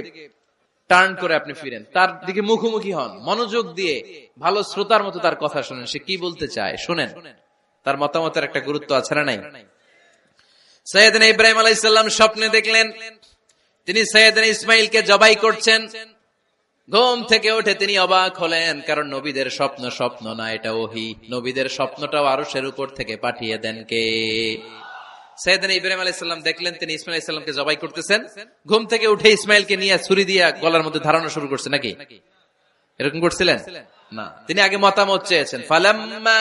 Speaker 1: টার্ন করে আপনি ফিরেন, তার দিকে মুখোমুখি হন, মনোযোগ দিয়ে ভালো শ্রোতার মতো তার কথা শুনেন, সে কি বলতে চায় শুনেন। তার মতামতের একটা গুরুত্ব আছে না নাই? সাইয়েদনা ইব্রাহিম আলাইহিস সালাম স্বপ্নে দেখলেন তিনি সাইয়েদনা ইসমাইলকে জবাই করছেন। ঘুম থেকে উঠে তিনি অবাক হলেন, কারণ নবীদের স্বপ্ন স্বপ্ন না, এটা ওহী। নবীদের স্বপ্নটাও আরশের উপর থেকে পাঠিয়ে দেন কে? সাইয়েদনা ইব্রাহিম আলাইহিস সালাম দেখলেন তিনি ইসমাইল আলাইহিস সালামকে জবাই করতেছেন। ঘুম থেকে উঠে ইসমাইলকে নিয়ে ছুরি দিয়ে গলার মধ্যে ধারানো শুরু করছে নাকি? এরকম করছিলেন না, তিনি আগে মতামত চেয়েছেন। ফালাম্মা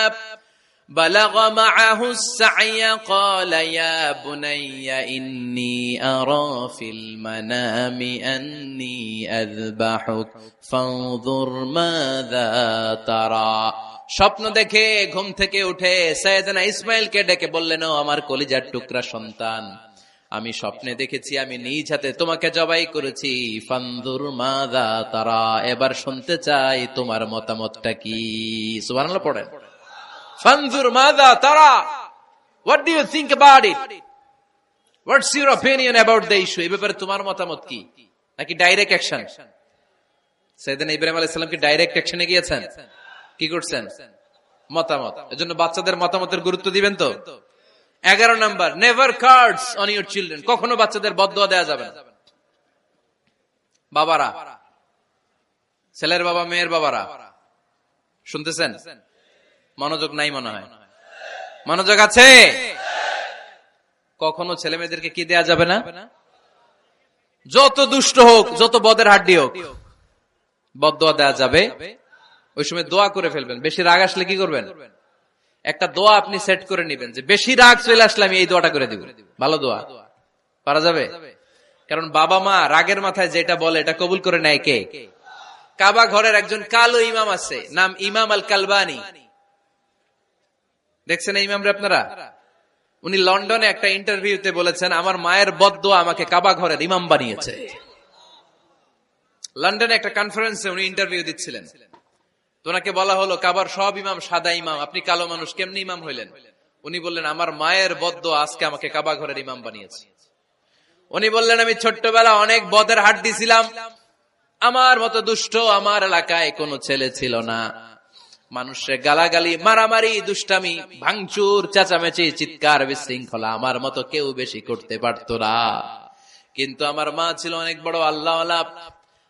Speaker 1: বালাগা মাআহুস সা'য়া ক্বালা ইয়া বুনাইয়া ইন্নী আরা ফিল মানামি আন্নী আযবাহুক ফানজুর মাযা তারা। স্বপ্ন দেখে ঘুম থেকে উঠে সাইয়েদনা ইসমাইলকে ডেকে বললেন, ও আমার কলিজার টুকরা সন্তান, আমি স্বপ্নে দেখেছি আমি নিজ হাতে তোমাকে জবাই করেছি। ফানজুর মাযা তারা, এবার শুনতে চাই তোমার মতামতটা কি? সুবহানাল্লাহ পড়েন। ফানজুর মাযা তারা, what do you think about it? What's your opinion about the issue? এই ব্যাপারে তোমার মতামত কি? নাকি ডাইরেক্ট অ্যাকশন? সাইয়েদনা ইব্রাহিম আলাইহিস সালাম কি ডাইরেক্ট অ্যাকশনে গিয়েছেন? কি করছেন? মতামত। এজন্য বাচ্চাদের মতামতের গুরুত্ব দিবেন তো। 11 number, never cards on your children. কখনো বাচ্চাদের বদদুয়া দেয়া যাবে না। বাবারা, ছেলের বাবা মেয়ের বাবারা শুনতেছেন? মনোযোগ নাই মনে হয়। মনোযোগ আছে? কখনো ছেলে মেয়েদেরকে কি দেয়া যাবে না? যত দুষ্ট হোক, যত বদের হাড্ডি হোক, বদদুয়া দেয়া যাবে। ওই সময় দোয়া করে ফেলবেন। বেশি রাগ আসলে কি করবেন? একটা দোয়া আপনি সেট করে নেবেন যে বেশি রাগ চলে আসলে আমি এই দোয়াটা করে দিব। ভালো দোয়া পারা যাবে? কারণ বাবা মা রাগের মাথায় যেটা বলে এটা কবুল করে নেয় কে? কাবা ঘরের একজন কালো ইমাম আছে, নাম ইমাম আল কালবানি। দেখছেন এই ইমামরে আপনারা? উনি লন্ডনে একটা ইন্টারভিউতে বলেছেন, আমার মায়ের বদদোয়া আমাকে কাবা ঘরের ইমাম বানিয়েছে। লন্ডনে একটা কনফারেন্সে উনি ইন্টারভিউ দিচ্ছিলেন। তো ওনাকে বলা হলো, কাবার সব ইমাম সাদা ইমাম, আপনি কালো মানুষ, কেমনি ইমাম হইলেন? উনি বললেন, আমার মায়ের বদদোয়া আজকে আমাকে কাবা ঘরের ইমাম বানিয়েছে। উনি বললেন, আমি ছোট্টবেলা অনেক বদের হাড্ডি ছিলাম, আমার মতো দুষ্ট আমার এলাকায় কোনো ছেলে ছিল না। মানুষের গালাগালি, মারামারি, দুষ্টামি, ভাঙচুর, চেঁচামেচি, চিৎকার, বিশৃঙ্খলা আমার মতো কেউ বেশি করতে পারতো না। কিন্তু আমার মা ছিল অনেক বড় আল্লাহওয়ালা।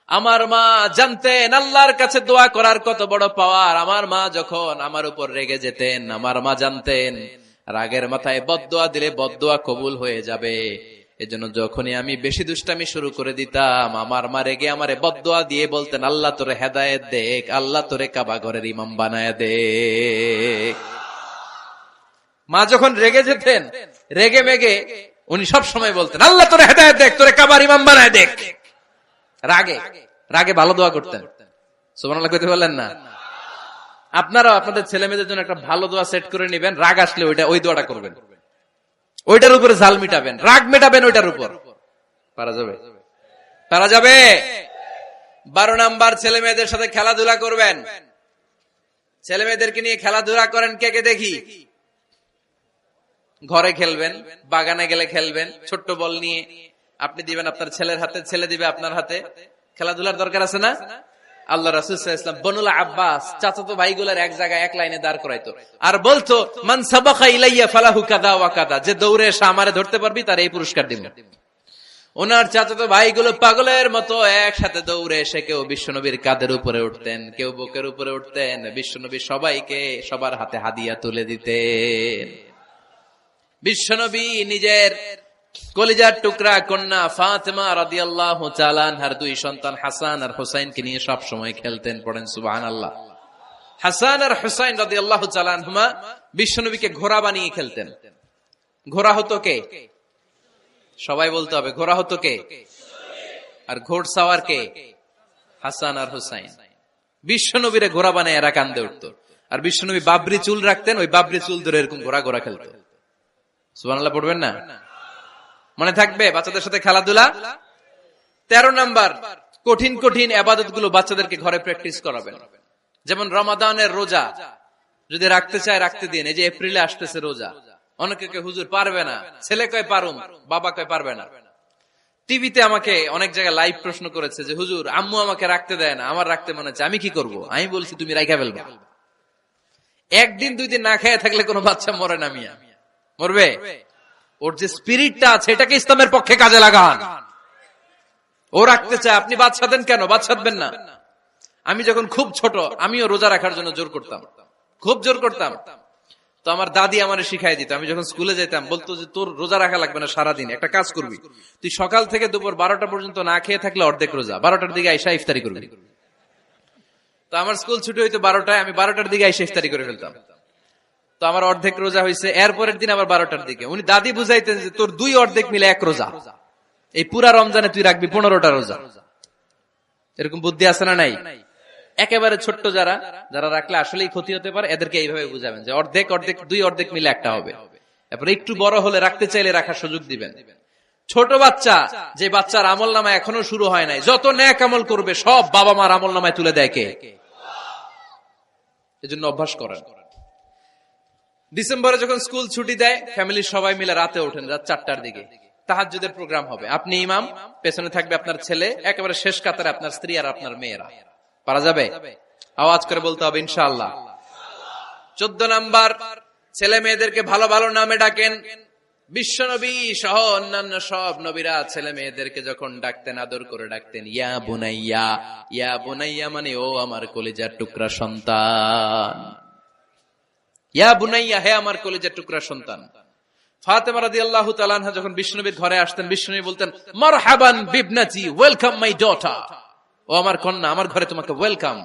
Speaker 1: আমার মা জানতেন আল্লাহর কাছে দোয়া করার কত বড় পাওয়ার। আমার মা যখন আমার উপর রেগে যেতেন, আমার মা জানতেন রাগের মাথায় বদদোয়া দিলে বদদোয়া কবুল হয়ে যাবে। এজন্য যখনই আমি বেশি দুষ্টামি শুরু করে দিতাম, আমার মা রেগে আমারে বদদোয়া দিয়ে বলতেন, আল্লাহ তোরে হেদায়েত দেখ, আল্লাহ তোরে কাবা ঘরের ইমাম বানায় দে। মা যখন রেগে যেতেন, রেগে মেগে উনি সব সময় বলতেন, আল্লাহ তোরে হেদায়েত দেখ, তোরে কাবার ইমাম বানায় দেখ। রাগে রাগে ভালো দোয়া করতেন। সুবহানাল্লাহ কইতে বললেন না? আপনারাও আপনাদের ছেলে মেয়েদের জন্য একটা ভালো দোয়া সেট করে নেবেন। রাগ আসলে ওই দোয়াটা করবেন, ওইটার উপরে ঝাল মিটাবেন, রাগ মেটাবেন ওইটার উপর। পারা যাবে? পারা যাবে? 12 নাম্বার, ছেলে মেয়েদের সাথে খেলাধুলা করবেন। ছেলে মেয়েদেরকে নিয়ে খেলাধুলা করেন, কে কে দেখি? ঘরে খেলবেন, বাগানে গেলে খেলবেন, ছোট্ট বল নিয়ে আপনি দিবেন আপনার ছেলের হাতে, ছেলে দিবে আপনার হাতে। খেলাধুলার দরকার আছে না? আল্লাহ রাসূল সাল্লাল্লাহু আলাইহি ওয়াসাল্লাম বনুল আব্বাস চাচাতো ভাইগুলোর এক জায়গায় এক লাইনে দাঁড় করাইতো আর বলতো, মান সাবাকা ইলাইয়া ফালাহু কাযা ওয়া কাযা, যে দৌড়ে এসে আমারে ধরতে পারবি তার এই পুরস্কার দিব। ওনার চাচাতো ভাইগুলো পাগলের মতো একসাথে দৌড়ে এসে কেউ বিশ্বনবীর কাঁধের উপরে উঠতেন, কেউ বুকের উপরে উঠতেন। বিশ্বনবী সবাইকে সবার হাতে হাদিয়া তুলে দিতেন। বিশ্বনবী নিজের কলিজার টুকরা কন্যা ফাতেমা রাদিয়াল্লাহু তাআলা আনহার 2 সন্তান হাসান আর হুসাইনকে নিয়ে সব সময় খেলতেন। পড়েন সুবহানাল্লাহ। হাসান আর হুসাইন রাদিয়াল্লাহু তাআলা আনহুমা বিশ্বনবীকে ঘোড়া বানিয়ে খেলতেন। ঘোড়া হতো কে? সবাই বলতে হবে, ঘোড়া হতো কে? আর ঘোড়সাওয়ার কে? হাসান আর হুসাইন। বিশ্বনবীরে ঘোড়া বানিয়ে এরা কান্দে উঠতো। আর বিশ্বনবী বাবরি চুল রাখতেন, ওই বাবরি চুল ধরে এরকম ঘোড়া ঘোড়া খেলতো। সুবহানাল্লাহ পড়বেন না? মনে থাকবে বাচ্চাদের সাথে খেলাধুলা। 13 নাম্বার, কঠিন কঠিন ইবাদত গুলো বাচ্চাদেরকে ঘরে প্র্যাকটিস করাবেন। যেমন রমাদানের রোজা যদি রাখতে চায় রাখতে দিন। এই যে এপ্রিলে আসতেছে রোজা, অনেকে কে হুজুর পারবে না, ছেলে কয় পারুম, বাবা কয় পারবে না। টিভিতে আমাকে অনেক জায়গায় লাইভ প্রশ্ন করেছে যে হুজুর আম্মু আমাকে রাখতে দেয় না, আমার রাখতে মনে হচ্ছে, আমি কি করব? আমি বলছি তুমি রাইখা ফেলবা। একদিন 2 দিন না খেয়ে থাকলে কোনো বাচ্চা মরে না, মিয়া মরবে? ওর যে স্পিরিটটা আছে এটাকে ইসলামের পক্ষে কাজে লাগান। ও রাখতে চায়, আপনি বাদ সাধেন কেন? বাদ সাধবেন না। আমি যখন খুব ছোট, আমিও রোজা রাখার জন্য জোর করতাম, খুব জোর করতাম। তো আমার দাদি আমারে শিখাই দিত। আমি যখন স্কুলে যেতাম বলতো যে তোর রোজা রাখা লাগবে না, সারাদিন একটা কাজ করবি, তুই সকাল থেকে দুপুর 12টা পর্যন্ত না খেয়ে থাকলে অর্ধেক রোজা, 12টার দিকে আইসা ইফতারি করবি। তো আমার স্কুল ছুটি হইতো 12টায়, আমি 12টার দিকে আইসা ইফতারি করে ফেলতাম। তো আমার অর্ধেক রোজা হয়েছে। এরপরের দিন আবার 12টার দিকে উনি দাদি বুঝাইতেন যে তোর 2 অর্ধেক মিলে 1 রোজা, এই পুরা রমজানে তুই রাখবি 15টা রোজা। এরকম বুদ্ধি আছে না নাই? একেবারে ছোট্ট যারা যারা রাখলে আসলেই ক্ষতি হতে পারে, এদেরকে এইভাবে বুঝাবেন যে অর্ধেক অর্ধেক 2 অর্ধেক মিলে একটা হবে। তারপরে একটু বড় হলে রাখতে চাইলে রাখার সুযোগ দিবেন। ছোট বাচ্চা, যে বাচ্চার আমল নামায় এখনো শুরু হয় নাই, যত নেক আমল করবে সব বাবা মার আমল নামায় তুলে দেয় কে? এজন্য অভ্যাস করেন। ডিসেম্বরে যখন স্কুল ছুটি দেয়, ফ্যামিলির সবাই মিলে রাতে ওঠেন, রাত 4টার দিকে তাহাজ্জুদের প্রোগ্রাম হবে। আপনি ইমাম, পেছনে থাকবে আপনার ছেলে, একেবারে শেষ কাতারে আপনার স্ত্রী আর আপনার মেয়েরা। পারা যাবে? আওয়াজ করে বলতে হবে ইনশাআল্লাহ। 14 নাম্বার, ছেলে মেয়েদেরকে ভালো ভালো নামে ডাকেন। বিশ্বনবী সহ অন্যান্য সব নবীরা ছেলে মেয়েদেরকে যখন ডাকতেন আদর করে ডাকতেন ইয়া বুনাইয়া। ইয়া বুনাইয়া মানে ও আমার কলিজার টুকরা সন্তান। ইয়া বুনাইয়া, হে আমার কলিজার টুকরা সন্তান। ফাতেমা রাদিয়াল্লাহু তাআলা আনহা যখন বিশ্বনবীর ঘরে আসতেন, বিশ্বনবী বলতেন মারহাবান বিবনাতি, ওয়েলকাম মাই ডটার। ও আমার কন্যা, আমার ঘরে তোমাকে ওয়েলকাম।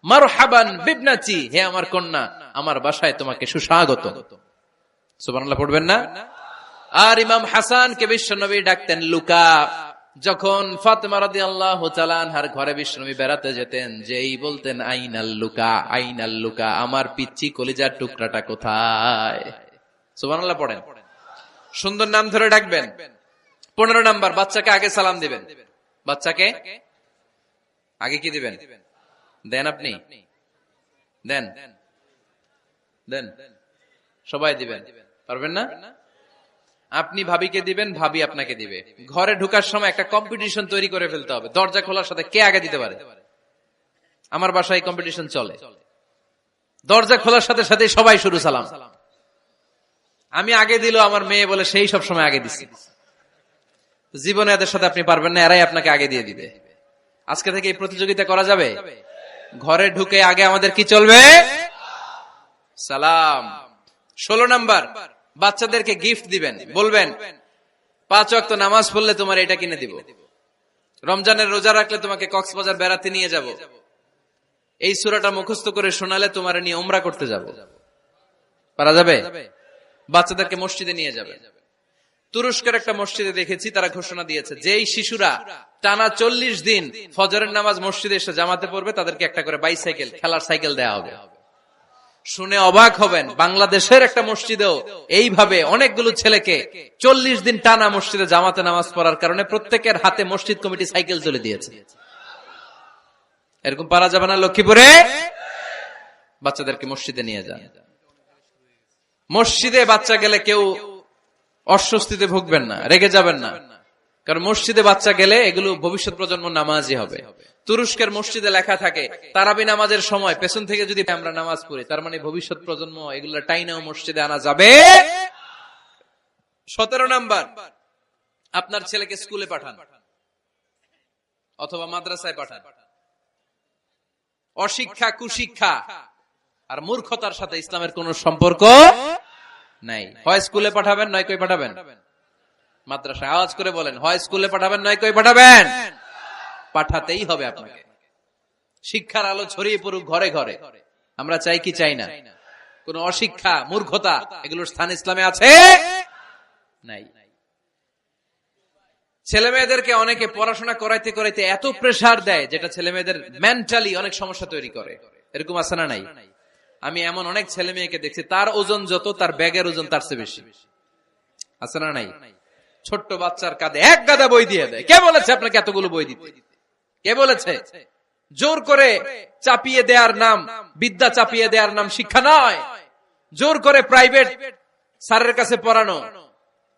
Speaker 1: মারহাবান বিবনাতি, হে আমার কন্যা, আমার বাসায় তোমাকে সুস্বাগত। সুবহানাল্লাহ পড়বেন না? আর ইমাম হাসানকে বিশ্বনবী ডাকতেন লুকা। যখন ফাতেমা রাদিয়াল্লাহু তাআলা আনহার ঘরে বিশ্বনবী বেড়াতে যেতেন, যেই বলতেন আইনাল লুকা, আইনাল লুকা, আমার পিচ্চি কলিজার টুকরাটা কোথায়? সুবহানাল্লাহ পড়েন। সুন্দর নাম ধরে ডাকবেন। 15 নাম্বার, বাচ্চাকে আগে সালাম দিবেন। বাচ্চাকে আগে কি দিবেন? দেন আপনি? দেন দেন সবাই দিবেন, পারবেন না? আপনি ভাবিকে দিবেন, ভাবি আপনাকে দিবে। ঘরে ঢোকার সময় একটা কম্পিটিশন তৈরি করে ফেলতে হবে, দরজা খোলার সাথে কে আগে দিতে পারে। আমার বাসায় কম্পিটিশন চলে, দরজা খোলার সাথে সাথে সবাই শুরু সালাম। আমি আগে দিল, আমার মেয়ে বলে সেই সব সময় আগে দিছি। জীবনে এদের সাথে আপনি পারবেন না, এরাই আপনাকে আগে দিয়ে দিবে। আজকে থেকে এই প্রতিযোগিতা করা যাবে। ঘরে ঢুকে আগে আমাদের কি চলবে? সালাম। 16 নাম্বার, বাচ্চাদেরকে গিফট দিবেন। বলবেন 5 ওয়াক্ত নামাজ পড়লে তোমার এটা কিনে দিব, রমজানের রোজা রাখলে তোমাকে কক্সবাজার বেড়াতে নিয়ে যাব, এই সূরাটা মুখস্থ করে শোনালে তোমার নিয়ে উমরা করতে যাব। পারা যাবে? বাচ্চাদেরকে মসজিদে নিয়ে যাবে। তুরস্কের একটা মসজিদে দেখেছি, তারা ঘোষণা দিয়েছে যেই শিশুরা টানা 40 দিন ফজরের নামাজ মসজিদে এসে জামাতে পড়বে, তাদেরকে একটা করে বাইসাইকেল, খেলার সাইকেল দেয়া হবে। শুনে অবাক হবেন, বাংলাদেশের একটা মসজিদেও এইভাবে অনেকগুলো ছেলেকে 40 দিন টানা মসজিদে জামাতে নামাজ পড়ার কারণে প্রত্যেকের হাতে মসজিদ কমিটি সাইকেল তুলে দিয়েছে। এরকম পারা যাবে না? লক্ষ্মীপুরে বাচ্চাদেরকে মসজিদে নিয়ে যান। মসজিদে বাচ্চা গেলে কেউ অস্বস্তিতে ভুগবেন না, রেগে যাবেন না, কারণ মসজিদে বাচ্চা গেলে এগুলো ভবিষ্যৎ প্রজন্ম নামাজি হবে। তুরস্কের মসজিদে লেখা থাকে তারাবি নামাজের সময় পেছন থেকে যদি আমরা নামাজ পড়ি, তার মানে ভবিষ্যৎ প্রজন্ম এগুলো টাইনাও মসজিদে আনা যাবে। 17 নাম্বার, আপনার ছেলেকে স্কুলে পাঠান অথবা মাদ্রাসায় পাঠান। অশিক্ষা, কুশিক্ষা আর মূর্খতার সাথে ইসলামের কোন সম্পর্ক নাই। হয় স্কুলে পাঠাবেন, নয় কই পাঠাবেন মাদ্রাসায়। আওয়াজ করে বলেন, হয় স্কুলে পাঠাবেন, নয় কই পাঠাবেন। পাঠাতেই হবে আপনাকে। শিক্ষার আলো ছড়িয়ে পড়ুক ঘরে ঘরে, আমরা চাই কি চাই না? কোন অশিক্ষা, মূর্খতা এগুলোর স্থান ইসলামে আছে নাই। ছেলে মেয়েদেরকে অনেকে পড়াশোনা করাইতে করাইতে এত প্রেসার দেয়, যেটা ছেলে মেয়েদের মেন্টালি অনেক সমস্যা তৈরি করে। এরকম আছে না নাই? আমি এমন অনেক ছেলে মেয়েকে দেখছি, তার ওজন যত, তার ব্যাগের ওজন তার চেয়ে বেশি। আছে না নাই? ছোট্ট বাচ্চার কাঁধে 1 গাদা বই দিয়ে দেয়। কে বলেছে আপনাকে এতগুলো বই দিতে? কে বলেছে? জোর করে চাপিয়ে দেওয়ার নাম বিদ্যা, চাপিয়ে দেওয়ার নাম শিক্ষা নয়। জোর করে প্রাইভেট স্যারের কাছে পড়ানো,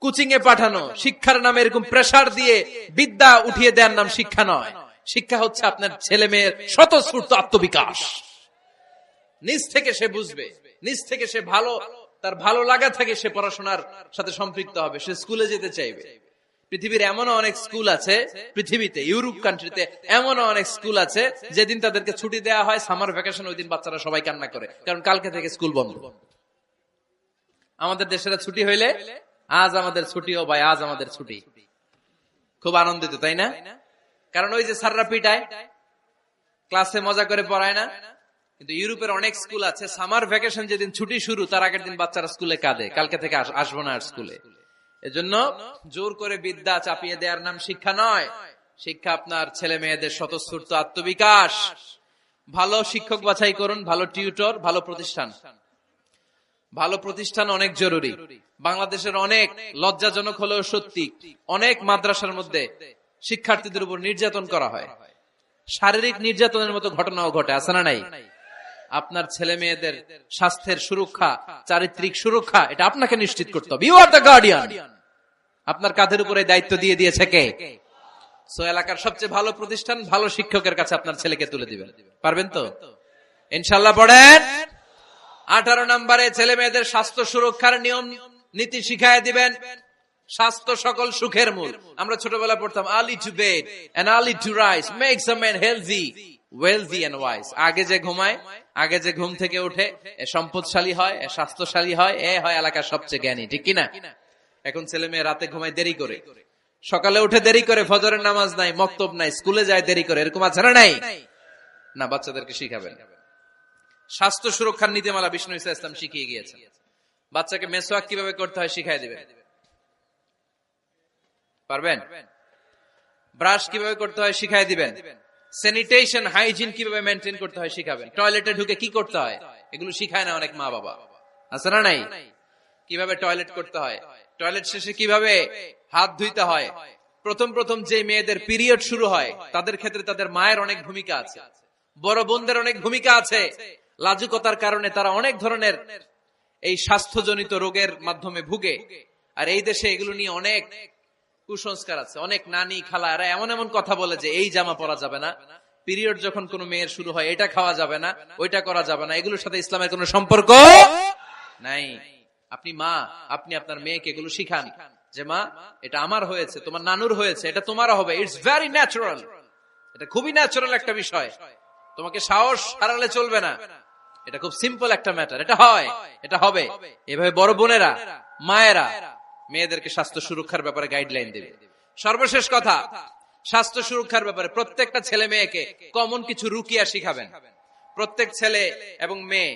Speaker 1: কোচিং এ পাঠানো, শিক্ষার নামে এরকম প্রেসার দিয়ে বিদ্যা উঠিয়ে দেওয়ার নাম শিক্ষা নয়। শিক্ষা হচ্ছে আপনার ছেলে মেয়ের স্বতঃস্ফূর্ত আত্মবিকাশ। নিজ থেকে সে বুঝবে, নিজ থেকে সে ভালো তার ভালো লাগা থাকে সে পড়াশোনার সাথে সম্পৃক্ত হবে, সে স্কুলে যেতে চাইবে। পৃথিবীর এমনও অনেক স্কুল আছে, পৃথিবীতে ইউরোপ কান্ট্রিতে এমনও অনেক স্কুল আছে যেদিন তাদেরকে ছুটি দেওয়া হয় সামার ভ্যাকেশন, ওই দিন বাচ্চারা সবাই কান্না করে, কারণ কালকে থেকে স্কুল বন্ধ। আমাদের দেশের ছুটি হইলে আজ আমাদের ছুটি, ও ভাই আজ আমাদের ছুটি, খুব আনন্দিত, তাই না? কারণ ওই যে স্যাররা পিটায়, ক্লাসে মজা করে পড়ায় না। কিন্তু ইউরোপের অনেক স্কুল আছে সামার ভ্যাকেশন যেদিন ছুটি শুরু তার আগের দিন বাচ্চারা স্কুলে কাঁদে, কালকে থেকে আসবো না আর স্কুলে। এজন্য জোর করে বিদ্যা চাপিয়ে দেওয়ার নাম শিক্ষা নয়। শিক্ষা আপনার ছেলে মেয়েদের স্বতঃস্ফূর্ত আত্মবিকাশ। ভালো শিক্ষক বাছাই করুন, ভালো টিউটর, ভালো প্রতিষ্ঠান। ভালো প্রতিষ্ঠান অনেক জরুরি। বাংলাদেশের অনেক লজ্জাজনক হলেও সত্যি, অনেক মাদ্রাসার মধ্যে শিক্ষার্থীদের উপর নির্যাতন করা হয়, শারীরিক নির্যাতনের মতো ঘটনাও ঘটে, আছে না নাই? আপনার ছেলে মেয়েদের স্বাস্থ্যের সুরক্ষা, চারিত্রিক সুরক্ষা, এটা আপনাকে নিশ্চিত করতে হবে। You are the guardian. আপনার কাঁধের উপরে দায়িত্ব দিয়ে দিয়েছে কে? সো এলাকার সবচেয়ে ভালো প্রতিষ্ঠান, ভালো শিক্ষকের কাছে আপনার ছেলেকে তুলে দিবেন। পারবেন তো ইনশাআল্লাহ? পড়েন। 18 নম্বরে ছেলে মেয়েদের স্বাস্থ্য সুরক্ষার নিয়ম নীতি শিখায় দিবেন। স্বাস্থ্য সকল সুখের মূল। আমরা ছোটবেলা পড়তাম early to bed and early to rise makes a man healthy, wealthy and wise. আগে যে ঘুমায়, আগে যে ঘুম থেকে উঠে, এ সম্পদশালী হয়, এ স্বাস্থ্যশালী হয়, এ হয় এলাকার সবচেয়ে জ্ঞানী, ঠিক কিনা? এখন ছেলে মেয়ে রাতে ঘুমায় দেরি করে, সকালে উঠে দেরি করে, ফজরের নামাজ নাই, মক্তব নাই, স্কুলে যায় দেরি করে, এরকম আছে না নাই? না, বাচ্চাদেরকে শিখাবেন। স্বাস্থ্য সুরক্ষার নীতিমালা বিষ্ণু ইসা ইসলাম শিখিয়ে গিয়েছেন। বাচ্চাকে মেসওয়াক কিভাবে করতে হয় শিখাই দিবেন, পারবেন? ব্রাশ কিভাবে করতে হয় শিখাই দিবেন। স্যানিটেশন, হাইজিন কিভাবে মেনটেন করতে হয় শিখাবেন। টয়লেটে ঢুকে কি করতে হয় এগুলো শিখায় না অনেক মা বাবা, আছে না নাই? কিভাবে টয়লেট করতে হয়, টয়লেট শেষে কিভাবে হাত ধুইতে হয়। প্রথম প্রথম যে মেয়েদের পিরিয়ড শুরু হয় তাদের ক্ষেত্রে তাদের মায়ের অনেক ভূমিকা আছে, বড় বোনদের অনেক ভূমিকা আছে। লাজুকতার কারণে তারা অনেক ধরনের এই স্বাস্থ্যজনিত রোগের মাধ্যমে ভুগে। আর এই দেশে এগুলো নিয়ে অনেক কুসংস্কার আছে। অনেক নানি খালা এরা এমন এমন কথা বলে যে এই জামা পরা যাবে না, পিরিয়ড যখন কোনো মেয়ের শুরু হয় এটা খাওয়া যাবে না, ওইটা করা যাবে না। এগুলোর সাথে ইসলামের কোনো সম্পর্ক নাই। আপনি মা, আপনি আপনার মেয়েকে এগুলো শিখান যে মা এটা আমার হয়েছে, তোমার নানুর হয়েছে, এটা তোমারও হবে। ইটস ভেরি ন্যাচারাল, এটা খুবই ন্যাচারাল একটা বিষয়, তোমাকে সাহস হারালে চলবে না। এটা খুব সিম্পল একটা ম্যাটার, এটা হয়, এটা হবে। এভাবে বড় বোনেরা, মায়েরা মেয়েদেরকে স্বাস্থ্য সুরক্ষার ব্যাপারে গাইডলাইন দেবে। সর্বশেষ কথা, স্বাস্থ্য সুরক্ষার ব্যাপারে প্রত্যেকটা ছেলে মেয়েকে কমন কিছু রুকিয়া শিখাবেন। প্রত্যেক ছেলে এবং মেয়ে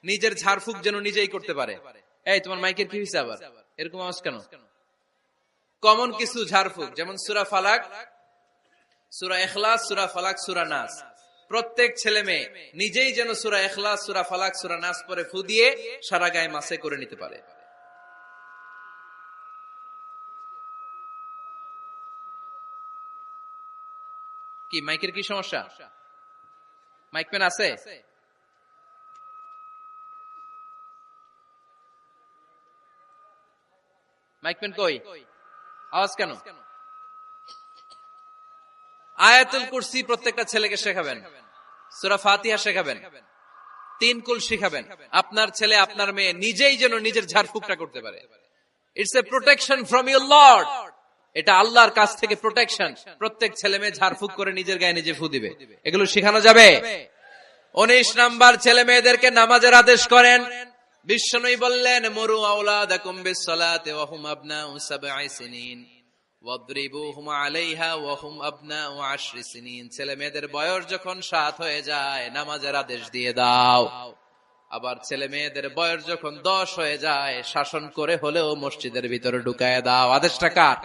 Speaker 1: নিজের ঝাড়ফুঁক যেন নিজেই করতে পারে। এই তোমার মাইকের কি হয়েছে আবার, এরকম আওয়াজ কেন? কমন কিছু ঝাড়ফুঁক, যেমন সূরা ফালাক, সূরা ইখলাস, সূরা ফালাক, সূরা নাস। প্রত্যেক ছেলে মেয়ে নিজেই যেন সূরা ইখলাস, সূরা ফালাক, সূরা নাস পরে ফু দিয়ে সারা গায়ে মাসে করে নিতে পারে। কি মাইকের কি সমস্যা? মাইক পেন আছে? মাইক পেন কই? আওয়াজ কেন? আয়াতুল কুরসি প্রত্যেকটা ছেলেকে শেখাবেন, সূরা ফাতিহা শেখাবেন, 3 কুল শেখাবেন। আপনার ছেলে আপনার মেয়ে নিজেই যেন নিজের ঝাড়ফুঁকটা করতে পারে। It's a protection from your Lord, এটা আল্লাহর কাছ থেকে প্রোটেকশন। প্রত্যেক ছেলে মেয়ে ঝাড়ফুঁক করে নিজের গায়ে নিজে ফু দিবে, এগুলো শেখানো যাবে। 19 নাম্বার, ছেলে মেয়েদেরকে নামাজের আদেশ করেন। বিশ্বনবী বললেন মুরু আওলাদাকুম বিসসালাতি ওয়া হুম আবনাউ 7 সিনিন ওয়াদরিবুহুম আলাইহা ওয়া হুম আবনাউ 10 সিনিন। ছেলে মেয়েদের বয়স যখন 7 হয়ে যায় নামাজের আদেশ দিয়ে দাও। আবার ছেলে মেয়েদের বয়স যখন 10 হয়ে যায় শাসন করে হলেও মসজিদের ভিতরে ঢুকায় দাও। আদেশটা কার?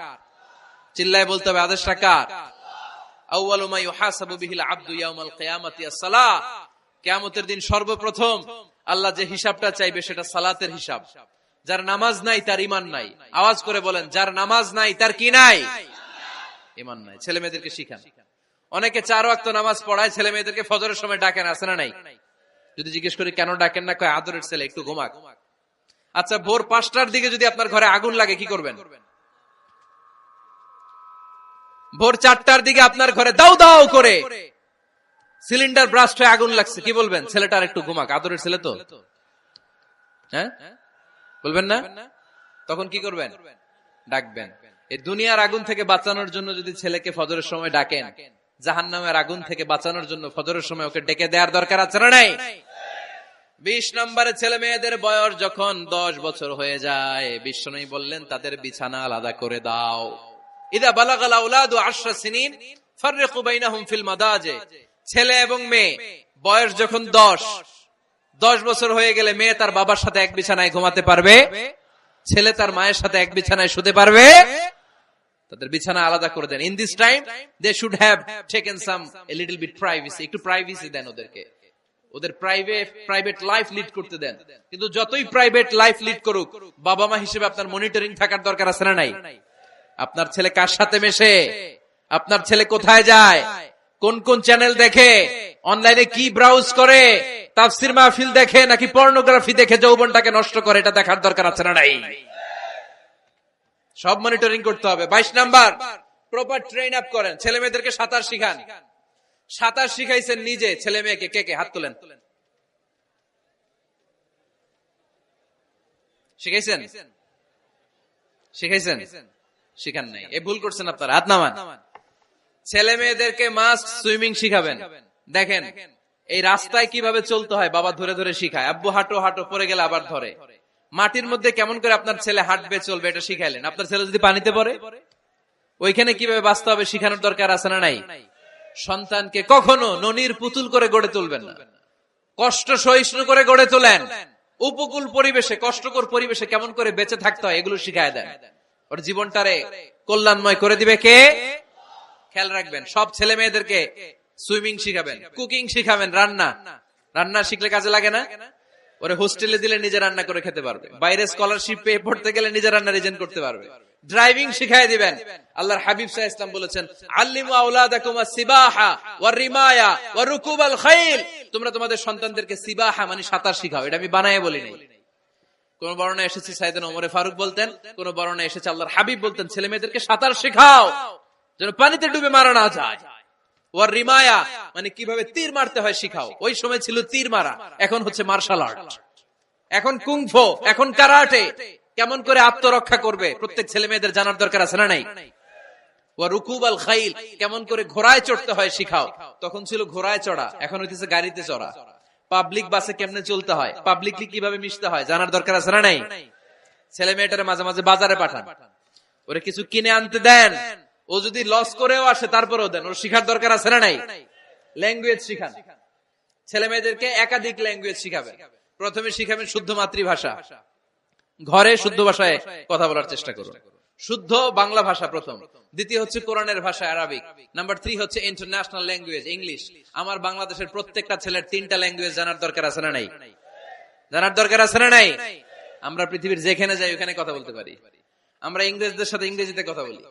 Speaker 1: চিল্লায় বলতে হবে, আদেশটা কার? আউয়ালু মা ইউহাসাবু বিহিল আবদু ইয়াউমাল কিয়ামাতি আস-সালাহ। কিয়ামতের দিন সর্বপ্রথম আল্লাহ যে হিসাবটা চাইবে সেটা সালাতের হিসাব। যার নামাজ নাই তার ঈমান নাই। আওয়াজ করে বলেন, যার নামাজ নাই তার কি নাই? ঈমান নাই। ছেলে মেয়েদেরকে শিখান। অনেকে 4 ওয়াক্ত নামাজ পড়ায়, ছেলে মেয়েদেরকে ফজরের সময় ডাকেন, আছে না নাই? যদি জিজ্ঞেস করি কেন ডাকেন না, কয় আদরের ছেলে একটু ঘুমাক। আচ্ছা, ভোর 5টার দিকে যদি আপনার ঘরে আগুন লাগে কি করবেন? ভোর 4টার দিকে আপনার ঘরে দাউ দাউ করে সিলিন্ডার ব্রাস্ট হয়ে আগুন লাগছে, কি বলবেন? ছেলেটার একটু ঘুমাক, আদরের ছেলে তো। হ্যাঁ, বলবেন না? তখন কি করবেন? ডাকবেন। এই দুনিয়ার আগুন থেকে বাঁচানোর জন্য যদি ছেলেকে ফজরের সময় ডাকেন, জাহান্নামের আগুন থেকে বাঁচানোর জন্য ফজরের সময় ওকে ডেকে দেওয়ার দরকার আছে না নাই? 20 নম্বরে ছেলে মেয়েদের বয়স যখন 10 বছর হয়ে যায়, বিশ্বনবী বললেন তাদের বিছানা আলাদা করে দাও। ইদা বালাগাল আওলাদু 10 সিনিন ফাররিকু বাইনাহুম ফিল মাদাজি। ছেলে এবং মেয়ে বয়স যখন 10 বছর হয়ে গেলে মেয়ে তার বাবার সাথে এক বিছানায় ঘুমাতে পারবে, ছেলে তার মায়ের সাথে এক বিছানায় শুতে পারবে। তাদের বিছানা আলাদা করে দেন। In this time they should have taken some a little bit privacy, একটু প্রাইভেসি দেন ওদেরকে, ওদের প্রাইভেট লাইফ লিড করতে দেন। কিন্তু যতই প্রাইভেট লাইফ লিড করুক, বাবা মা হিসেবে আপনার মনিটরিং থাকার দরকার আছে না নাই? আপনার ছেলে কার সাথে মেশে, আপনার ছেলে কোথায় যায়, কোন কোন চ্যানেল দেখে, অনলাইনে কি ব্রাউজ করে, তাফসির মাহফিল দেখে নাকি পর্নোগ্রাফি দেখে যৌবনটাকে নষ্ট করে, এটা দেখার দরকার আছে না নাই? সব মনিটরিং করতে হবে। 22 নাম্বার, প্রপার ট্রেন আপ করেন। ছেলে মেয়েদেরকে সাঁতার শিখান। সাঁতার শিখাইছেন নিজে ছেলে মেয়েকে? কে কে হাত তোলেন? শিখাইছেন? শিখাইছেন? শিখান নাই, এ ভুল করছেন আপনারা। হাত নামান। ছেলে মেয়েদেরকে মাস্ট সুইমিং শিখাবেন। দেখেন এই রাস্তায় কিভাবে চলতে হয় বাবা ধরে ধরে শিখায়। আব্বু হাঁটো হাঁটো, পরে গেলে আবার ধরে। মাটির মধ্যে কেমন করে আপনার ছেলে হাঁটবে চলবে এটা শিখাইলেন। আপনার ছেলে যদি পানিতে পড়ে, ওইখানে কিভাবে বাঁচতে হবে শিখানোর দরকার আছে না নাই? সন্তানকে কখনো ননির পুতুল করে গড়ে তুলবেন না, কষ্ট সহিষ্ণু করে গড়ে তোলেন। উপকূল পরিবেশে, কষ্টকর পরিবেশে কেমন করে বেঁচে থাকতে হয় এগুলো শিখায় দেন। ওর জীবনটারে কল্যাণময় করে দিবে কে? খেয়াল রাখবেন। সব ছেলে মেয়েদেরকে সুইমিং শিখাবেন, কুকিং শিখাবেন, রান্না শিখলে কাজে লাগে না? ওরে হোস্টেলে দিলে নিজে রান্না করে খেতে পারবে, বাইরে স্কলারশিপ পেয়ে পড়তে গেলে নিজে রান্না রিজেন করতে পারবে। ড্রাইভিং শিখাই দিবেন। আল্লাহর হাবিব সাল্লাল্লাহু আলাইহি ওয়াসাল্লাম বলেছেন, আল্লিমু আওলাদাকুম আস-সিবাহা ওয়ার রিমায়া ওয়া রুকুবাল খাইল। তোমরা তোমাদের সন্তানদেরকে সিবাহা মানে সাঁতার শিখাও। এটা আমি বানায়ে বলি নাই। কোন বর্ণনায় এসেছে সাইয়েদনা ওমর ফারুক বলতেন, কোন বর্ণনায় এসেছে আল্লাহর হাবিব বলতেন ছেলে মেয়েদেরকে সাঁতার শেখাও যেন পানিতে ডুবে মারা না যায়। ওয়ার রিমায়া মানে কিভাবে তীর মারতে হয় শিখাও। ওই সময় ছিল তীর মারা, এখন হচ্ছে মার্শাল আর্ট, এখন কুংফু, এখন কারাটে। কেমন করে আত্মরক্ষা করবে প্রত্যেক ছেলে মেয়েদের জানার দরকার আছে না নাই? ওয়া রুকুবাল খাইল, কেমন করে ঘোড়ায় চড়তে হয় শিখাও। তখন ছিল ঘোড়ায় চড়া, এখন হইতেছে গাড়িতে চড়া। পাবলিক বাসে কেমনে চলতে হয়, পাবলিকলি কিভাবে মিশতে হয় জানার দরকার আছে না নাই? ছেলে মেয়েটারে মাঝে মাঝে বাজারে পাঠান, ওরে কিছু কিনে আনতে দেন। ও যদি লস করেও আসে তারপরেও দেন, ওর শিখার দরকার আছে না নাই? ল্যাঙ্গুয়েজ শিখান। ছেলে মেয়েদেরকে একাধিক ল্যাঙ্গুয়েজ শিখাবেন। প্রথমে শিখাবেন শুদ্ধ মাতৃভাষা, ঘরে শুদ্ধ ভাষায় কথা বলার চেষ্টা করুন। শুদ্ধ বাংলা ভাষা প্রথম। দ্বিতীয় হচ্ছে কোরআনের ভাষা আরবিক। নাম্বার 3 হচ্ছে ইন্টারন্যাশনাল ল্যাঙ্গুয়েজ ইংলিশ। আমার বাংলাদেশের প্রত্যেকটা ছেলের 3টা ল্যাঙ্গুয়েজ জানার দরকার আছে না নাই? জানার দরকার আছে না নাই? আমরা পৃথিবীর যেখানে যাই ওখানে কথা বলতে পারি। আমরা ইংরেজদের সাথে ইংরেজিতে কথা বলি,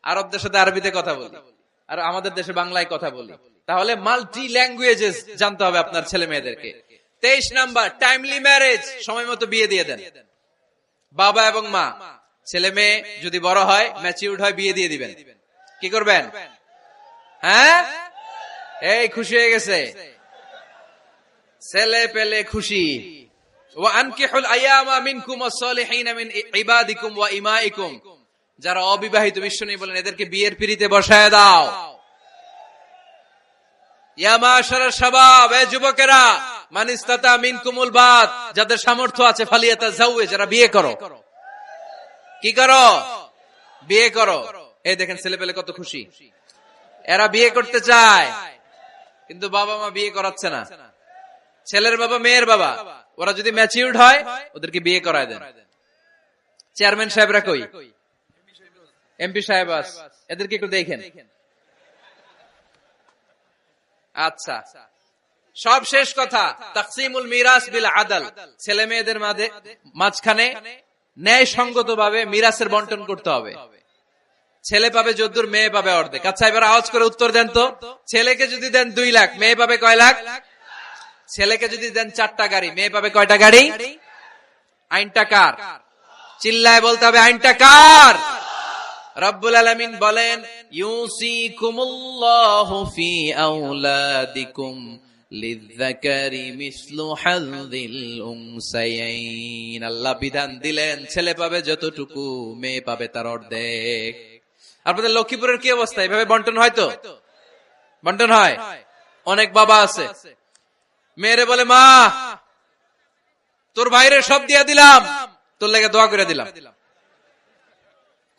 Speaker 1: আরবদের সাথে আরবিতে কথা বলি, আর আমাদের দেশে বাংলায় কথা বলি। তাহলে মাল্টি ল্যাঙ্গুয়েজেস জানতে হবে আপনার ছেলে মেয়েদেরকে। 23 নাম্বার, টাইমলি ম্যারেজ, সময় মতো বিয়ে দিয়ে দেন। বাবা এবং মা, ছেলে মেয়ে যদি বড় হয়, ম্যাচিউরড হয়, বিয়ে দিয়ে দিবেন। কি করবেন? হ্যাঁ, এই খুশি হয়ে গেছে, ছেলে পেলে খুশি। ওয়া আনকিহুল আয়ামা মিনকুম ওয়াস-সালিহিনা মিন ইবাদিকুম ওয়া ইমাইকুম। যারা অবিবাহিত, বিশ্বনবী বলেন এদেরকে বিয়ের পিঁড়িতে বসায় দাও। ইয়া মাশারাশ শাবাব, এ যুবকেরা, মান ইসতাতা মিনকুমুল বাত, যাদের সামর্থ্য আছে, ফালিয়াতাযাওয়াজ, যারা বিয়ে করো। কি করো? বিয়ে করো। এই দেখেন ছেলে পেলে কত খুশি, এরা বিয়ে করতে চায়, কিন্তু বাবা মা বিয়ে করাচ্ছে না। ছেলের বাবা মেয়ের বাবা, ওরা যদি ম্যাচিউরড হয় ওদেরকে বিয়ে করায় দেন। চেয়ারম্যান সাহেবরা কই? এমপি সাহেব, এদেরকে একটু দেখেন। আচ্ছা, সব শেষ কথা, তাকসিমুল মিরাস বিল আদল। ছেলে মেয়েদের মাঝখানে ন্যায় সঙ্গত ভাবে মিরাসের বন্টন করতে হবে। ছেলে পাবে যদ্দুর, মেয়ে পাবে অর্ধেক। আচ্ছা এবার আওয়াজ করে উত্তর দেন তো, ছেলেকে যদি দেন 2 লাখ, মেয়ে পাবে কয় লাখ? ছেলেকে যদি দেন 4টা গাড়ি, মেয়ে পাবে কয়টা গাড়ি? আইনটা কার? চিল্লায় বলতে হবে, আইনটা কার? রব্বুল আলামিন বলেন, ইউসিকুমুল্লাহু ফি আওলাদিকুম লিযযাকারি মিসলু হাযযিল উনসায়াইন। আল্লাহ বিধান দিলেন ছেলে পাবে যতটুকু, মেয়ে পাবে তার অর্ধেক। আপনাদের লক্ষ্মীপুরের কি অবস্থা? এভাবে বন্টন হয় তো? বন্টন হয়? অনেক বাবা আছে, মেয়েরে বলে মা তোর ভাইরে সব দিয়া দিলাম, তোর লেগে দোয়া করে দিলাম।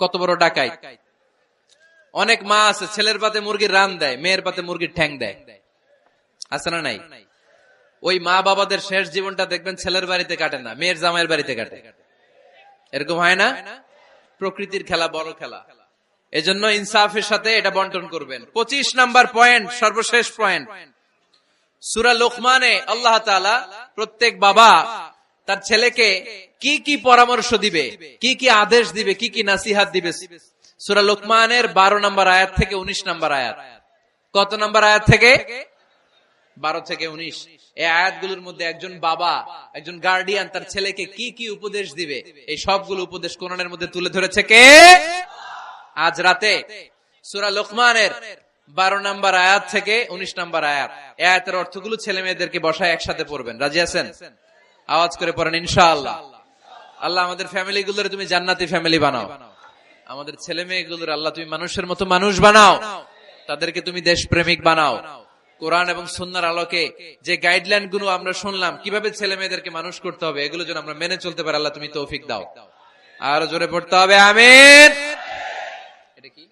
Speaker 1: কত বড় ডাকাই! অনেক মা আছে ছেলের পাতে মুরগির রান দেয়, মেয়ের পাতে মুরগির ঠ্যাং দেয়, আছে না নাই? ওই মা বাবাদের শেষ জীবনটা দেখবেন ছেলের বাড়িতে কাটে না, মেয়ের জামাইয়ের বাড়িতে কাটে। এরকম হয় না? প্রকৃতির খেলা বড় খেলা। এজন্য ইনসাফের সাথে এটা বন্টন করবেন। 25 নাম্বার পয়েন্ট, সর্বশেষ পয়েন্ট, সূরা লোকমানে আল্লাহ তাআলা প্রত্যেক বাবা তার ছেলেকে কি কি পরামর্শ দিবে, কি কি আদেশ দিবে, কি কি নাসিহাত দিবে, সূরা লোকমানের 12 নম্বর আয়াত থেকে 19 নম্বর আয়াত। কত নম্বর আয়াত থেকে? 12 থেকে 19। এই আয়াতগুলোর মধ্যে একজন বাবা, একজন গার্ডিয়ান তার ছেলেকে কি কি উপদেশ দিবে, এই সবগুলো উপদেশ কোরআনের মধ্যে তুলে ধরেছে কে? আজ রাতে সূরা লোকমানের 12 নম্বর আয়াত থেকে 19 নম্বর আয়াত। এই আয়াতের অর্থগুলো ছেলে মেয়েদেরকে বসায় একসাথে পড়বেন। রাজি আছেন? আওয়াজ করে পড়েন ইনশাআল্লাহ। আল্লাহ আমাদের ফ্যামিলি গুলোরে তুমি জান্নাতি ফ্যামিলি বানাও, আমাদের ছেলে মেয়েগুলোর আল্লাহ তুমি মানুষের মতো মানুষ বানাও, তাদেরকে তুমি দেশপ্রেমিক বানাও। কোরআন এবং সুন্নাহর আলোকে যে গাইডলাইন গুলো আমরা শুনলাম কিভাবে ছেলে মেয়েদেরকে মানুষ করতে হবে, এগুলো যেন আমরা মেনে চলতে পারি, আল্লাহ তুমি তৌফিক দাও। আর জোরে পড়তে হবে আমিন। এটা কি?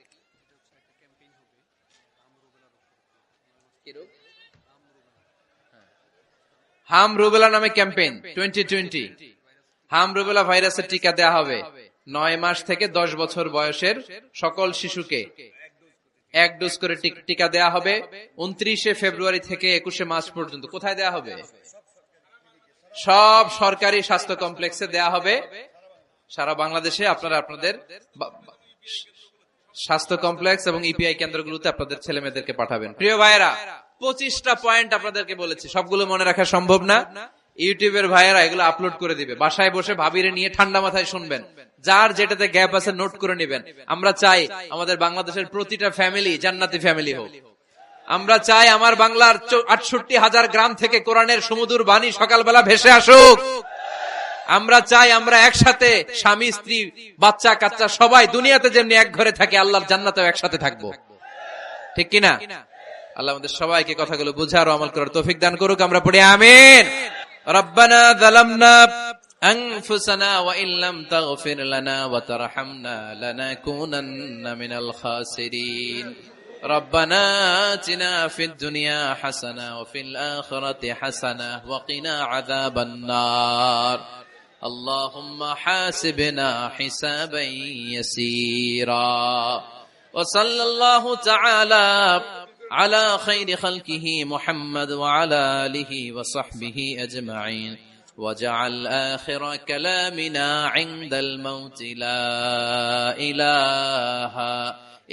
Speaker 1: হাম রুবেলা নামে ক্যাম্পেইন 2020। হাম রুবেলা ভাইরাসের টিকা দেয়া হবে 9 মাস থেকে 10 বছর বয়সের সকল শিশুকে 1 ডোজ করে টিকা দেয়া হবে 29 ফেব্রুয়ারি থেকে 21 মার্চ পর্যন্ত। কোথায় দেয়া হবে? সব সরকারি স্বাস্থ্য কমপ্লেক্সে দেয়া হবে সারা বাংলাদেশে। আপনারা আপনাদের স্বাস্থ্য কমপ্লেক্স এবং ইপিআই কেন্দ্রগুলোতে আপনাদের ছেলে মেয়েদেরকে পাঠাবেন। প্রিয় ভাইয়েরা, 25টা পয়েন্ট আপনাদেরকে বলেছি, সবগুলো মনে রাখা সম্ভব না। ইউটিউবের ভাইয়েরা এগুলো আপলোড করে দিবে, বাসায় বসে ভাবিরে নিয়ে ঠান্ডা মাথায় শুনবেন, যার যেটাতে গ্যাপ আছে নোট করে নেবেন। আমরা চাই আমাদের বাংলাদেশের প্রতিটা ফ্যামিলি জান্নাতি ফ্যামিলি হোক। আমরা চাই আমার বাংলার 68,000 গ্রাম থেকে কোরআনের সুমধুর বাণী সকালবেলা ভেসে আসুক। আমরা চাই আমরা একসাথে স্বামী স্ত্রী বাচ্চা কাচ্চা সবাই দুনিয়াতে যেমনি এক ঘরে থাকে, আল্লাহর জান্নাতেও একসাথে থাকবো, ঠিক কিনা? আল্লাহ আমাদের সবাইকে কথাগুলো বুঝার ও আমল করার তৌফিক দান করুক। আমরা পড়ি আমিন। রব্বানা যালামনা আনফুসানা ওয়া ইল্লাম তাগফির লানা ওয়া তারহামনা লানাকুনান্না মিনাল খাসিরিন। রব্বানা আতিনা ফিদ দুনিয়া হাসানা ওয়া ফিল আখিরাতি হাসানা ওয়া কিনা আযাবান নার। আল্লাহুম্মা হাসিবনা হিসাবান ইয়াসীরা। ওয়া সাল্লাল্লাহু তাআলা على خير خلقه محمد وعلى آله وصحبه أجمعين وجعل آخر كلامنا عند الموت لا إله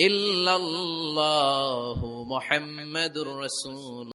Speaker 1: إلا الله محمد رسول